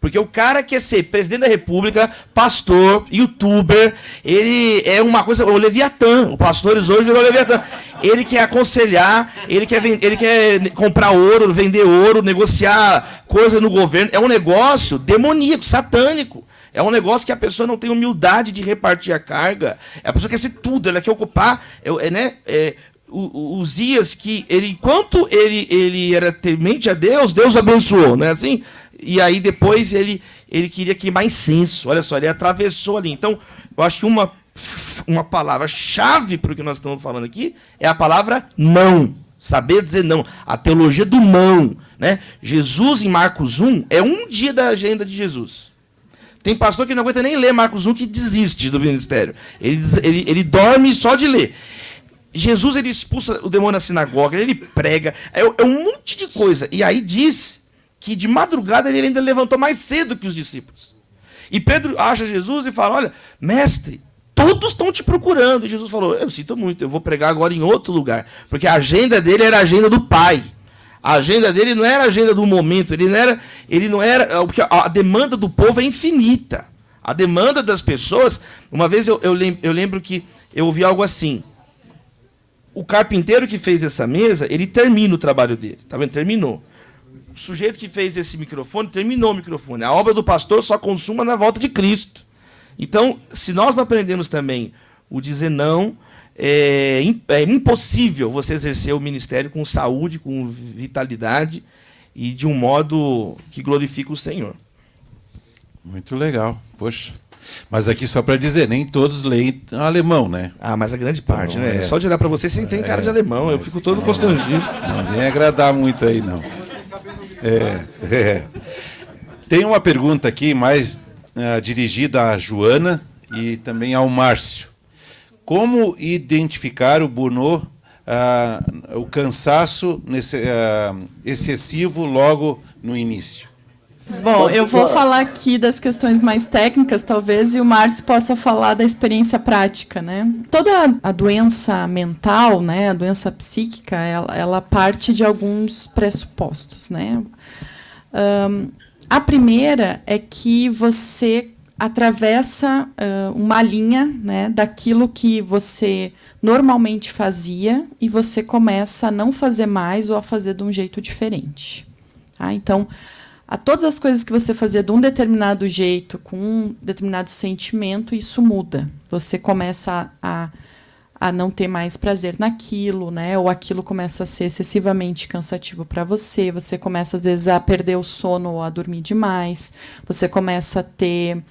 Porque o cara quer ser presidente da república, pastor, youtuber, ele é uma coisa, o Leviatã, os pastores hoje virou Leviatã. Ele quer aconselhar, ele quer comprar ouro, vender ouro, negociar coisa no governo. É um negócio demoníaco, satânico. É um negócio que a pessoa não tem humildade de repartir a carga. A pessoa quer ser tudo, ela quer ocupar, Uzias, que enquanto ele era temente a Deus, Deus abençoou, não é assim? E aí depois ele queria queimar incenso. Olha só, ele atravessou ali. Então, eu acho que uma palavra-chave para o que nós estamos falando aqui é a palavra não. Saber dizer não. A teologia do não. Né? Jesus, em Marcos 1, é um dia da agenda de Jesus. Tem pastor que não aguenta nem ler Marcos 1 que desiste do ministério. Ele dorme só de ler. Jesus, ele expulsa o demônio na sinagoga, ele prega. É um monte de coisa. E aí diz que de madrugada ele ainda levantou mais cedo que os discípulos. E Pedro acha Jesus e fala, olha, mestre, todos estão te procurando. E Jesus falou, eu sinto muito, eu vou pregar agora em outro lugar. Porque a agenda dele era a agenda do Pai. A agenda dele não era a agenda do momento, ele não era porque a demanda do povo é infinita. A demanda das pessoas, uma vez eu lembro que eu ouvi algo assim, o carpinteiro que fez essa mesa, ele termina o trabalho dele, tá vendo? Terminou. O sujeito que fez esse microfone, terminou o microfone. A obra do pastor só consuma na volta de Cristo. Então, se nós não aprendemos também o dizer não, é impossível você exercer o ministério com saúde, com vitalidade e de um modo que glorifique o Senhor. Muito legal, poxa. Mas aqui só para dizer, nem todos leem alemão, né? Ah, mas a grande parte, então, né? Só de olhar para você, você tem cara de alemão. Eu fico todo constrangido. Não vem agradar muito aí, não. Tem uma pergunta aqui mais dirigida à Joana e também ao Márcio. Como identificar o burnout, o cansaço excessivo logo no início? Bom, eu vou falar aqui das questões mais técnicas, talvez, e o Márcio possa falar da experiência prática, né? Toda a doença mental, né, a doença psíquica, ela parte de alguns pressupostos, né? A primeira é que você atravessa uma linha, né, daquilo que você normalmente fazia e você começa a não fazer mais ou a fazer de um jeito diferente. Tá? Então, todas as coisas que você fazia de um determinado jeito, com um determinado sentimento, isso muda. Você começa a não ter mais prazer naquilo, né? Ou aquilo começa a ser excessivamente cansativo para você. Você começa, às vezes, a perder o sono ou a dormir demais. Você começa a ter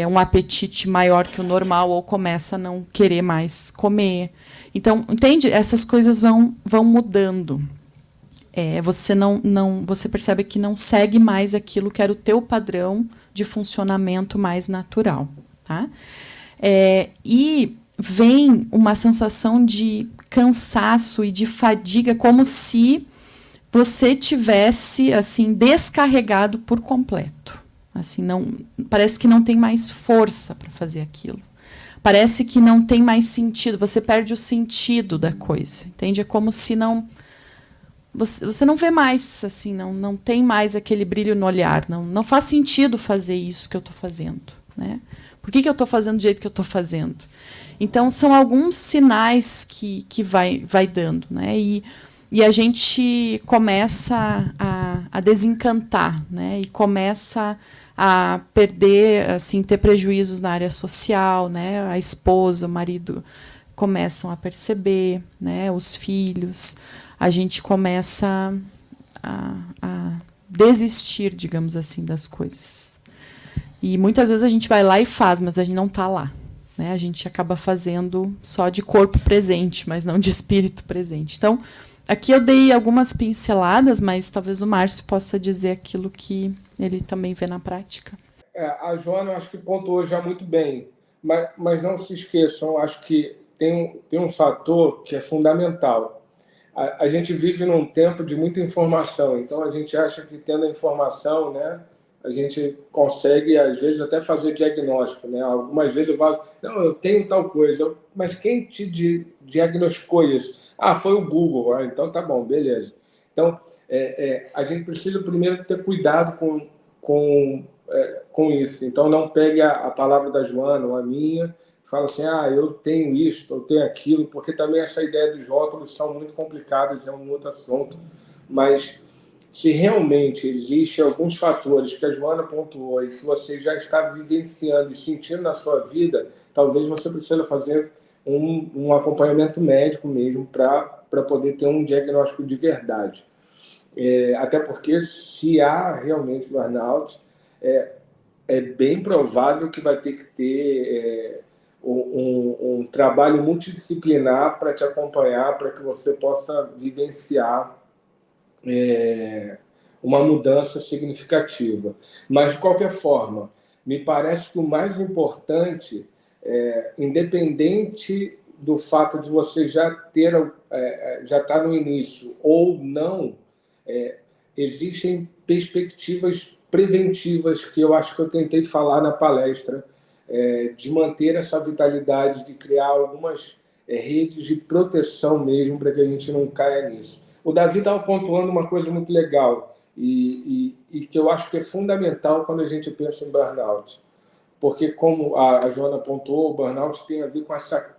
um apetite maior que o normal ou começa a não querer mais comer. Então, entende? Essas coisas vão mudando. Você percebe que não segue mais aquilo que era o teu padrão de funcionamento mais natural. Tá? E vem uma sensação de cansaço e de fadiga, como se você tivesse assim descarregado por completo. Assim, parece que não tem mais força para fazer aquilo. Parece que não tem mais sentido. Você perde o sentido da coisa, entende? É como se você não vê mais, assim, não tem mais aquele brilho no olhar. Não faz sentido fazer isso que eu estou fazendo, né? Por que eu estou fazendo do jeito que eu estou fazendo? Então, são alguns sinais que vai dando, né? E a gente começa a desencantar, né? E começa a perder, assim, ter prejuízos na área social, né? A esposa, o marido começam a perceber, né? Os filhos. A gente começa a desistir, digamos assim, das coisas. E muitas vezes a gente vai lá e faz, mas a gente não está lá. Né? A gente acaba fazendo só de corpo presente, mas não de espírito presente. Então, aqui eu dei algumas pinceladas, mas talvez o Márcio possa dizer aquilo que ele também vê na prática. A Joana, acho que pontuou já muito bem, mas não se esqueçam, acho que tem um fator que é fundamental. A gente vive num tempo de muita informação, então a gente acha que tendo a informação, né, a gente consegue, às vezes, até fazer diagnóstico. Né? Algumas vezes eu falo, não, eu tenho tal coisa, mas quem te diagnosticou isso? Foi o Google. Então tá bom, beleza. Então, a gente precisa primeiro ter cuidado com isso. Então, não pegue a palavra da Joana ou a minha, fala assim, eu tenho isso, eu tenho aquilo, porque também essa ideia dos rótulos são muito complicadas, é um outro assunto. Mas se realmente existem alguns fatores que a Joana pontuou e que você já está vivenciando e sentindo na sua vida, talvez você precise fazer um acompanhamento médico mesmo para poder ter um diagnóstico de verdade. Até porque, se há realmente burnout, é bem provável que vai ter que ter um trabalho multidisciplinar para te acompanhar, para que você possa vivenciar uma mudança significativa. Mas, de qualquer forma, me parece que o mais importante, independente do fato de você já estar no início ou não, existem perspectivas preventivas que eu acho que eu tentei falar na palestra, de manter essa vitalidade, de criar algumas redes de proteção mesmo para que a gente não caia nisso. O Davi estava pontuando uma coisa muito legal e que eu acho que é fundamental quando a gente pensa em burnout. Porque, como a Joana pontuou, o burnout tem a ver com essa...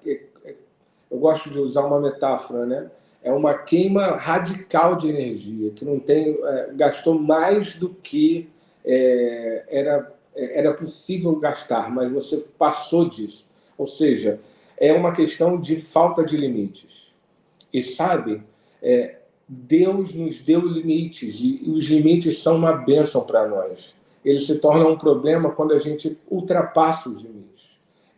Eu gosto de usar uma metáfora, né? É uma queima radical de energia, que não tem, gastou mais do que era possível gastar, mas você passou disso. Ou seja, é uma questão de falta de limites. E sabe... Deus nos deu limites e os limites são uma bênção para nós. Eles se tornam um problema quando a gente ultrapassa os limites.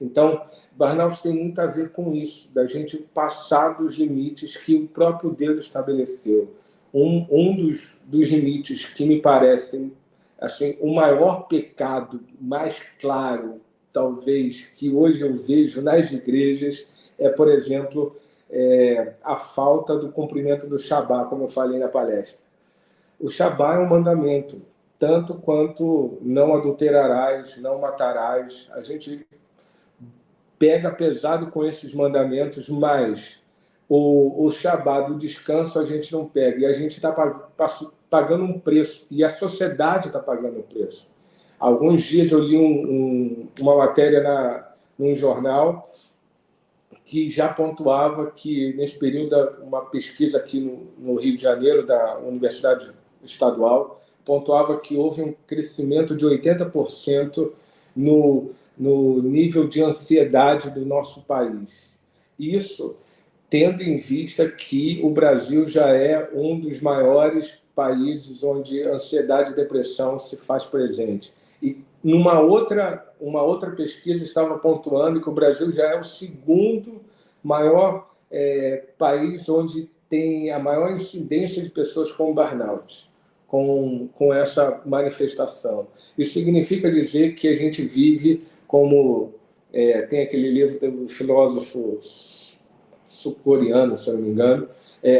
Então, burnout tem muito a ver com isso, da gente passar dos limites que o próprio Deus estabeleceu. Um dos limites que me parecem assim, o maior pecado mais claro, talvez, que hoje eu vejo nas igrejas é, por exemplo, a falta do cumprimento do Shabá, como eu falei na palestra. O Shabá é um mandamento, tanto quanto não adulterarás, não matarás. A gente pega pesado com esses mandamentos, mas o Shabá do descanso a gente não pega. E a gente está pagando um preço, e a sociedade está pagando um preço. Há alguns dias eu li uma matéria num jornal que já pontuava que, nesse período, uma pesquisa aqui no Rio de Janeiro, da Universidade Estadual, pontuava que houve um crescimento de 80% no nível de ansiedade do nosso país. Isso tendo em vista que o Brasil já é um dos maiores países onde ansiedade e depressão se faz presente. E uma outra pesquisa estava pontuando que o Brasil já é o segundo maior país onde tem a maior incidência de pessoas com burnout, com essa manifestação. Isso significa dizer que a gente vive como... tem aquele livro do filósofo sul-coreano, se eu não me engano,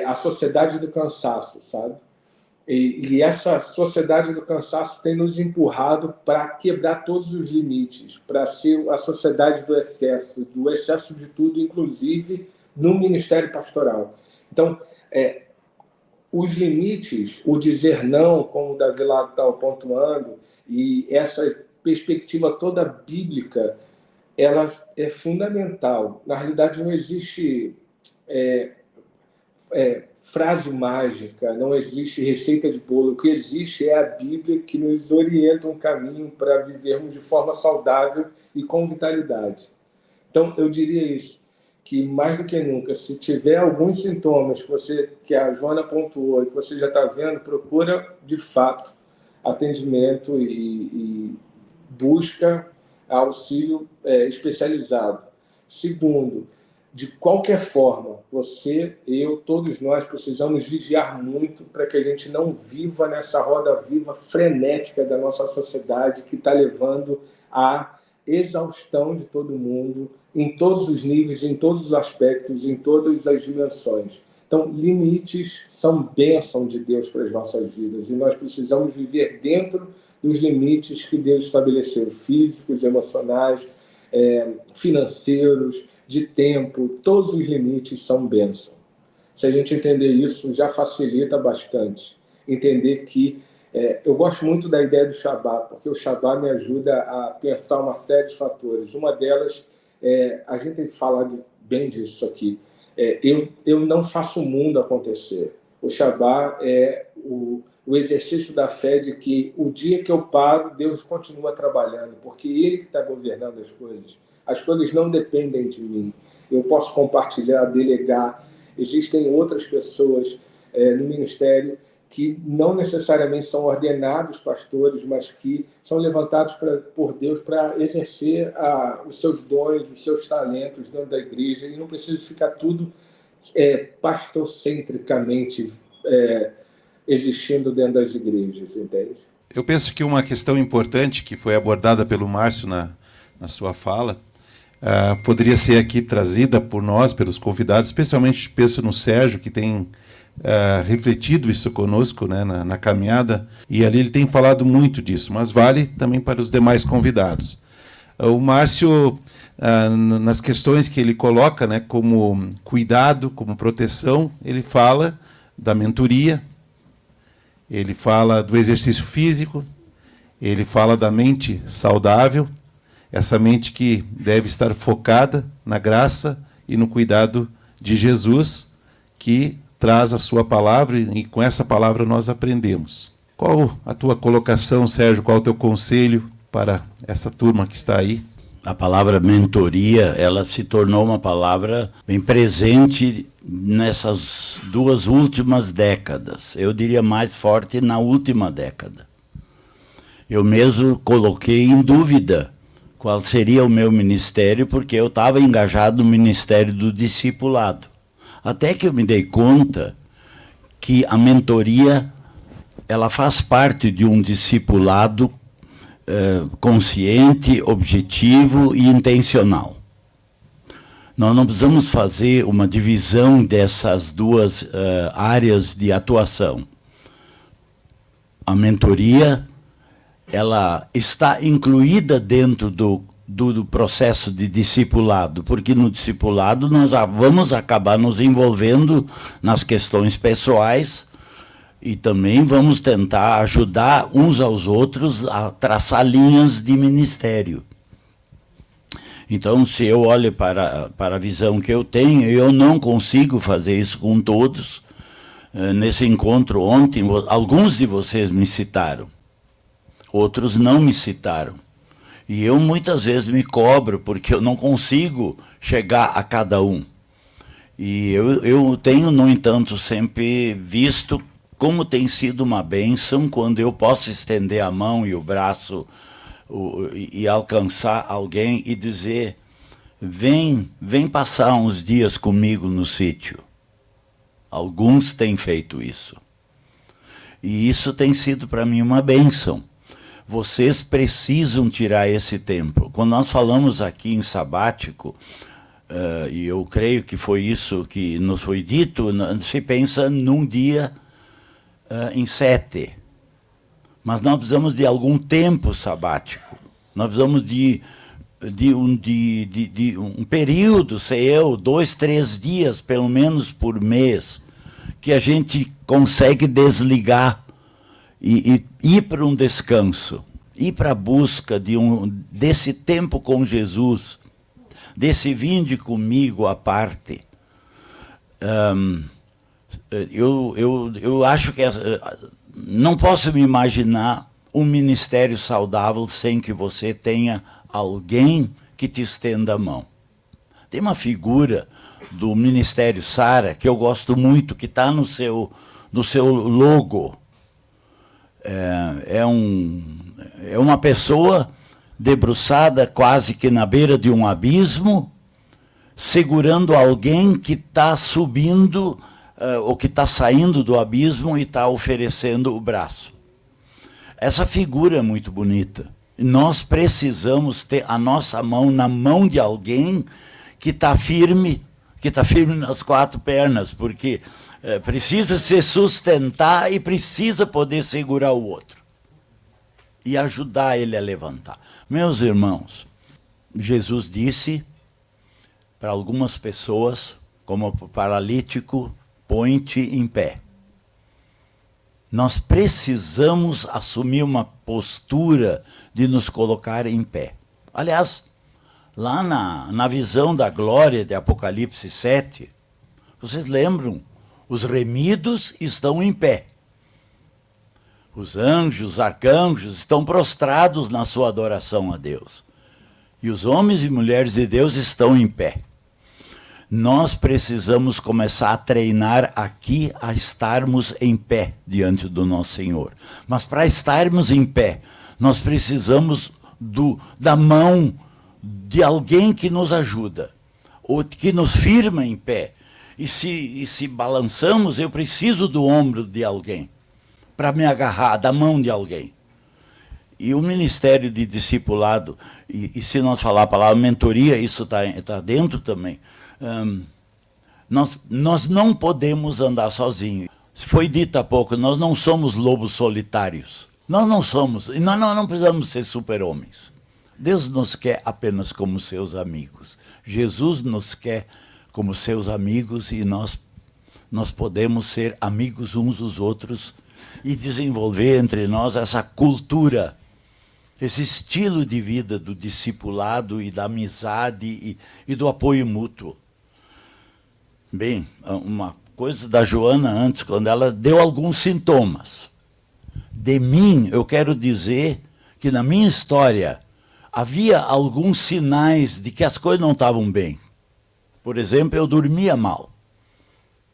A Sociedade do Cansaço, sabe? E essa sociedade do cansaço tem nos empurrado para quebrar todos os limites, para ser a sociedade do excesso de tudo, inclusive no ministério pastoral. Então, os limites, o dizer não, como o Davi lá está pontuando, e essa perspectiva toda bíblica, ela é fundamental. Na realidade, não existe frase mágica, não existe receita de bolo. O que existe é a Bíblia, que nos orienta um caminho para vivermos de forma saudável e com vitalidade. Então, eu diria isso, que mais do que nunca, se tiver alguns sintomas que a Joana pontuou e que você já está vendo, procura, de fato, atendimento e busca auxílio especializado. Segundo, de qualquer forma, você, eu, todos nós precisamos vigiar muito para que a gente não viva nessa roda viva frenética da nossa sociedade que está levando à exaustão de todo mundo, em todos os níveis, em todos os aspectos, em todas as dimensões. Então, limites são bênção de Deus para as nossas vidas e nós precisamos viver dentro dos limites que Deus estabeleceu, físicos, emocionais, financeiros, de tempo. Todos os limites são bênção. Se a gente entender isso, já facilita bastante. Entender que eu gosto muito da ideia do Shabá, porque o Shabá me ajuda a pensar uma série de fatores. Uma delas, a gente tem falado bem disso aqui, eu não faço o mundo acontecer. O Shabá é o exercício da fé de que o dia que eu paro, Deus continua trabalhando, porque Ele que está governando as coisas. As coisas não dependem de mim. Eu posso compartilhar, delegar. Existem outras pessoas no ministério que não necessariamente são ordenados pastores, mas que são levantados por Deus para exercer os seus dons, os seus talentos dentro da igreja, e não precisa ficar tudo pastorcentricamente existindo dentro das igrejas, entende? Eu penso que uma questão importante que foi abordada pelo Márcio na sua fala, poderia ser aqui trazida por nós, pelos convidados, especialmente penso no Sérgio, que tem refletido isso conosco, né, na caminhada, e ali ele tem falado muito disso, mas vale também para os demais convidados. O Márcio, nas questões que ele coloca, né, como cuidado, como proteção, ele fala da mentoria, ele fala do exercício físico, ele fala da mente saudável, essa mente que deve estar focada na graça e no cuidado de Jesus, que traz a sua palavra, e com essa palavra nós aprendemos. Qual a tua colocação, Sérgio? Qual o teu conselho para essa turma que está aí? A palavra mentoria, ela se tornou uma palavra bem presente nessas 2 últimas décadas. Eu diria mais forte na última década. Eu mesmo coloquei em dúvida qual seria o meu ministério, porque eu estava engajado no ministério do discipulado. Até que eu me dei conta que a mentoria, ela faz parte de um discipulado consciente, objetivo e intencional. Nós não precisamos fazer uma divisão dessas 2 áreas de atuação. A mentoria, ela está incluída dentro do processo de discipulado, porque no discipulado nós vamos acabar nos envolvendo nas questões pessoais E também vamos tentar ajudar uns aos outros a traçar linhas de ministério. Então, se eu olho para a visão que eu tenho, eu não consigo fazer isso com todos. Nesse encontro ontem, alguns de vocês me citaram, outros não me citaram. E eu muitas vezes me cobro, porque eu não consigo chegar a cada um. E eu tenho, no entanto, sempre visto como tem sido uma bênção quando eu posso estender a mão e o braço e alcançar alguém e dizer, vem passar uns dias comigo no sítio. Alguns têm feito isso. E isso tem sido para mim uma bênção. Vocês precisam tirar esse tempo. Quando nós falamos aqui em sabático, e eu creio que foi isso que nos foi dito, se pensa num dia em 7. Mas nós precisamos de algum tempo sabático. Nós precisamos de um período, sei eu, 2, 3 dias, pelo menos por mês, que a gente consegue desligar e ir para um descanso, ir para a busca desse tempo com Jesus, desse vinde comigo à parte. Eu acho que não posso me imaginar um ministério saudável sem que você tenha alguém que te estenda a mão. Tem uma figura do Ministério Sara que eu gosto muito, que está no seu logo. É uma pessoa debruçada quase que na beira de um abismo, segurando alguém que está subindo, ou que está saindo do abismo e está oferecendo o braço. Essa figura é muito bonita. Nós precisamos ter a nossa mão na mão de alguém que está firme nas 4 pernas, porque precisa se sustentar e precisa poder segurar o outro e ajudar ele a levantar. Meus irmãos, Jesus disse para algumas pessoas, como para o paralítico, põe-te em pé. Nós precisamos assumir uma postura de nos colocar em pé. Aliás, lá na visão da glória de Apocalipse 7, vocês lembram? Os remidos estão em pé. Os anjos, os arcanjos estão prostrados na sua adoração a Deus. E os homens e mulheres de Deus estão em pé. Nós precisamos começar a treinar aqui a estarmos em pé diante do nosso Senhor. Mas para estarmos em pé, nós precisamos da mão de alguém que nos ajuda, ou que nos firma em pé. E se balançamos, eu preciso do ombro de alguém, para me agarrar, da mão de alguém. E o ministério de discipulado, e se nós falar a palavra mentoria, isso está dentro também. Nós não podemos andar sozinhos. Foi dito há pouco, nós não somos lobos solitários. Nós não somos, e nós não precisamos ser super-homens. Deus nos quer apenas como seus amigos. Jesus nos quer como seus amigos e nós podemos ser amigos uns dos outros e desenvolver entre nós essa cultura, esse estilo de vida do discipulado e da amizade e do apoio mútuo. Bem, uma coisa da Joana antes, quando ela deu alguns sintomas. De mim, eu quero dizer que na minha história havia alguns sinais de que as coisas não estavam bem. Por exemplo, eu dormia mal,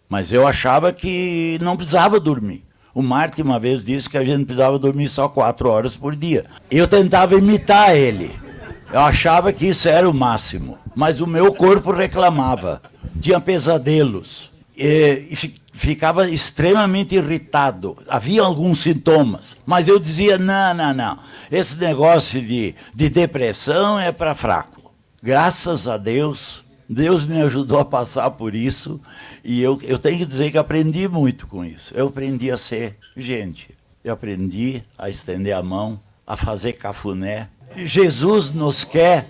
mas eu achava que não precisava dormir. O Martin uma vez disse que a gente precisava dormir só 4 horas por dia. Eu tentava imitar ele. Eu achava que isso era o máximo, mas o meu corpo reclamava. Tinha pesadelos e ficava extremamente irritado. Havia alguns sintomas, mas eu dizia, não. Esse negócio de depressão é para fraco. Graças a Deus, Deus me ajudou a passar por isso e eu tenho que dizer que aprendi muito com isso. Eu aprendi a ser gente. Eu aprendi a estender a mão, a fazer cafuné. Jesus nos quer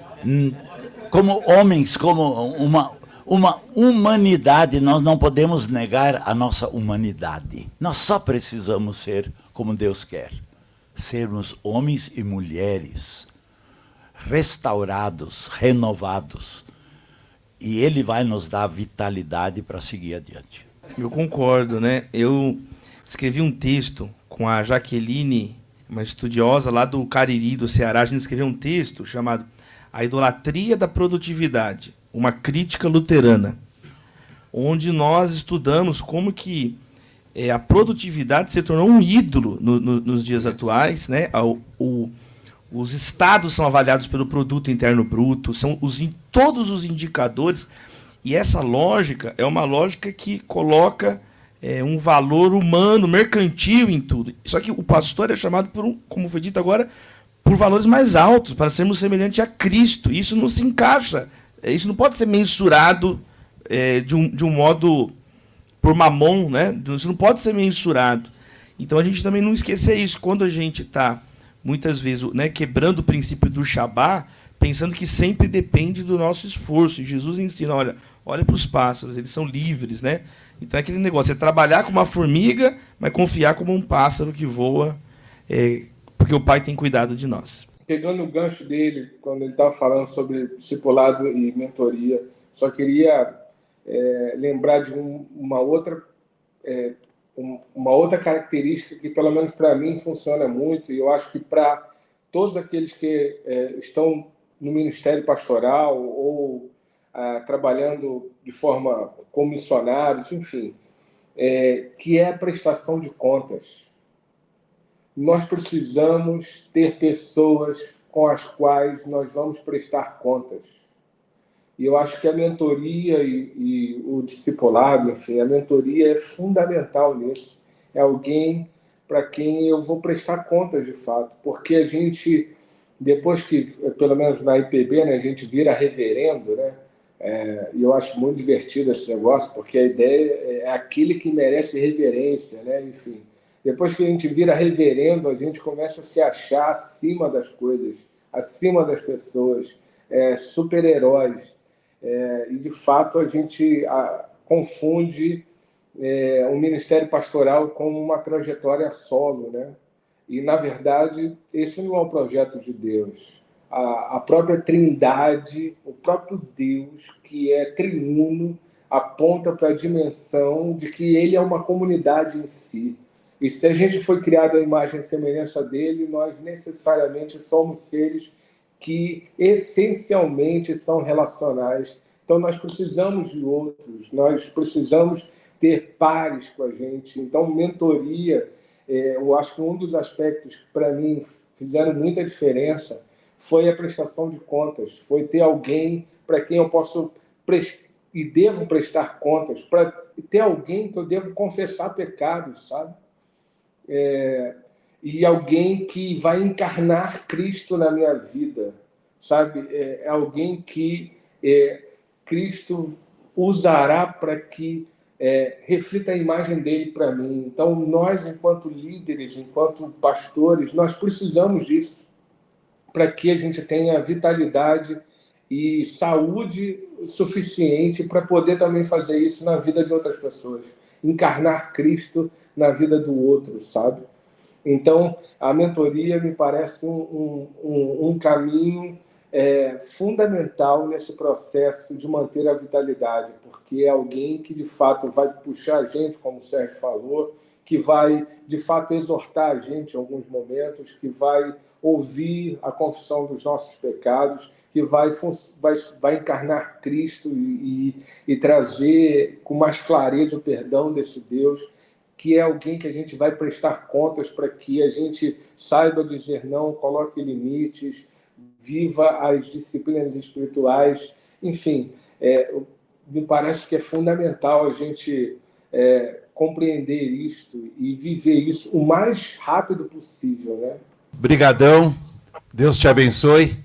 como homens, como uma humanidade, nós não podemos negar a nossa humanidade. Nós só precisamos ser como Deus quer. Sermos homens e mulheres restaurados, renovados. E Ele vai nos dar vitalidade para seguir adiante. Eu concordo, né? Eu escrevi um texto com a Jaqueline, uma estudiosa lá do Cariri, do Ceará. A gente escreveu um texto chamado A Idolatria da Produtividade, uma crítica luterana, onde nós estudamos como que a produtividade se tornou um ídolo nos dias atuais, né? Os estados são avaliados pelo produto interno bruto, são todos os indicadores, e essa lógica é uma lógica que coloca um valor humano, mercantil em tudo. Só que o pastor é chamado como foi dito agora, por valores mais altos, para sermos semelhantes a Cristo. Isso não se encaixa, isso não pode ser mensurado de um modo por mamon, né? Isso não pode ser mensurado. Então a gente também não esquecer isso. Quando a gente está, muitas vezes, né, quebrando o princípio do Shabá, pensando que sempre depende do nosso esforço. E Jesus ensina, olha para os pássaros, eles são livres, né? Então é aquele negócio, é trabalhar como uma formiga, mas confiar como um pássaro que voa, porque o Pai tem cuidado de nós. Pegando o gancho dele, quando ele estava falando sobre discipulado e mentoria, só queria lembrar de uma outra característica que, pelo menos para mim, funciona muito, e eu acho que para todos aqueles que estão no ministério pastoral ou trabalhando de forma como missionários, enfim, que é a prestação de contas. Nós precisamos ter pessoas com as quais nós vamos prestar contas. E eu acho que a mentoria e o discipulado, enfim, a mentoria é fundamental nisso. É alguém para quem eu vou prestar contas, de fato. Porque a gente, depois que, pelo menos na IPB, né, a gente vira reverendo, né? E eu acho muito divertido esse negócio, porque a ideia é aquele que merece reverência, né? Enfim, depois que a gente vira reverendo, a gente começa a se achar acima das coisas, acima das pessoas, super-heróis. E, de fato, a gente confunde o ministério pastoral como uma trajetória solo, né? E, na verdade, esse não é o projeto de Deus. A própria Trindade, o próprio Deus, que é triuno, aponta para a dimensão de que ele é uma comunidade em si. E se a gente foi criado à imagem e semelhança dele, nós necessariamente somos seres que essencialmente são relacionais. Então nós precisamos de outros, nós precisamos ter pares com a gente. Então mentoria, eu acho que um dos aspectos que para mim fizeram muita diferença foi a prestação de contas, foi ter alguém para quem eu posso e devo prestar contas, para ter alguém que eu devo confessar pecados, sabe? E alguém que vai encarnar Cristo na minha vida, sabe? É alguém que Cristo usará para que reflita a imagem dele para mim. Então, nós, enquanto líderes, enquanto pastores, nós precisamos disso para que a gente tenha vitalidade e saúde suficiente para poder também fazer isso na vida de outras pessoas. Encarnar Cristo na vida do outro, sabe? Então, a mentoria me parece um caminho fundamental nesse processo de manter a vitalidade, porque é alguém que, de fato, vai puxar a gente, como o Sérgio falou, que vai, de fato, exortar a gente em alguns momentos, que vai ouvir a confissão dos nossos pecados, que vai encarnar Cristo e trazer com mais clareza o perdão desse Deus, que é alguém que a gente vai prestar contas para que a gente saiba dizer não, coloque limites, viva as disciplinas espirituais. Enfim, me parece que é fundamental a gente compreender isto e viver isso o mais rápido possível, né? Brigadão, Deus te abençoe.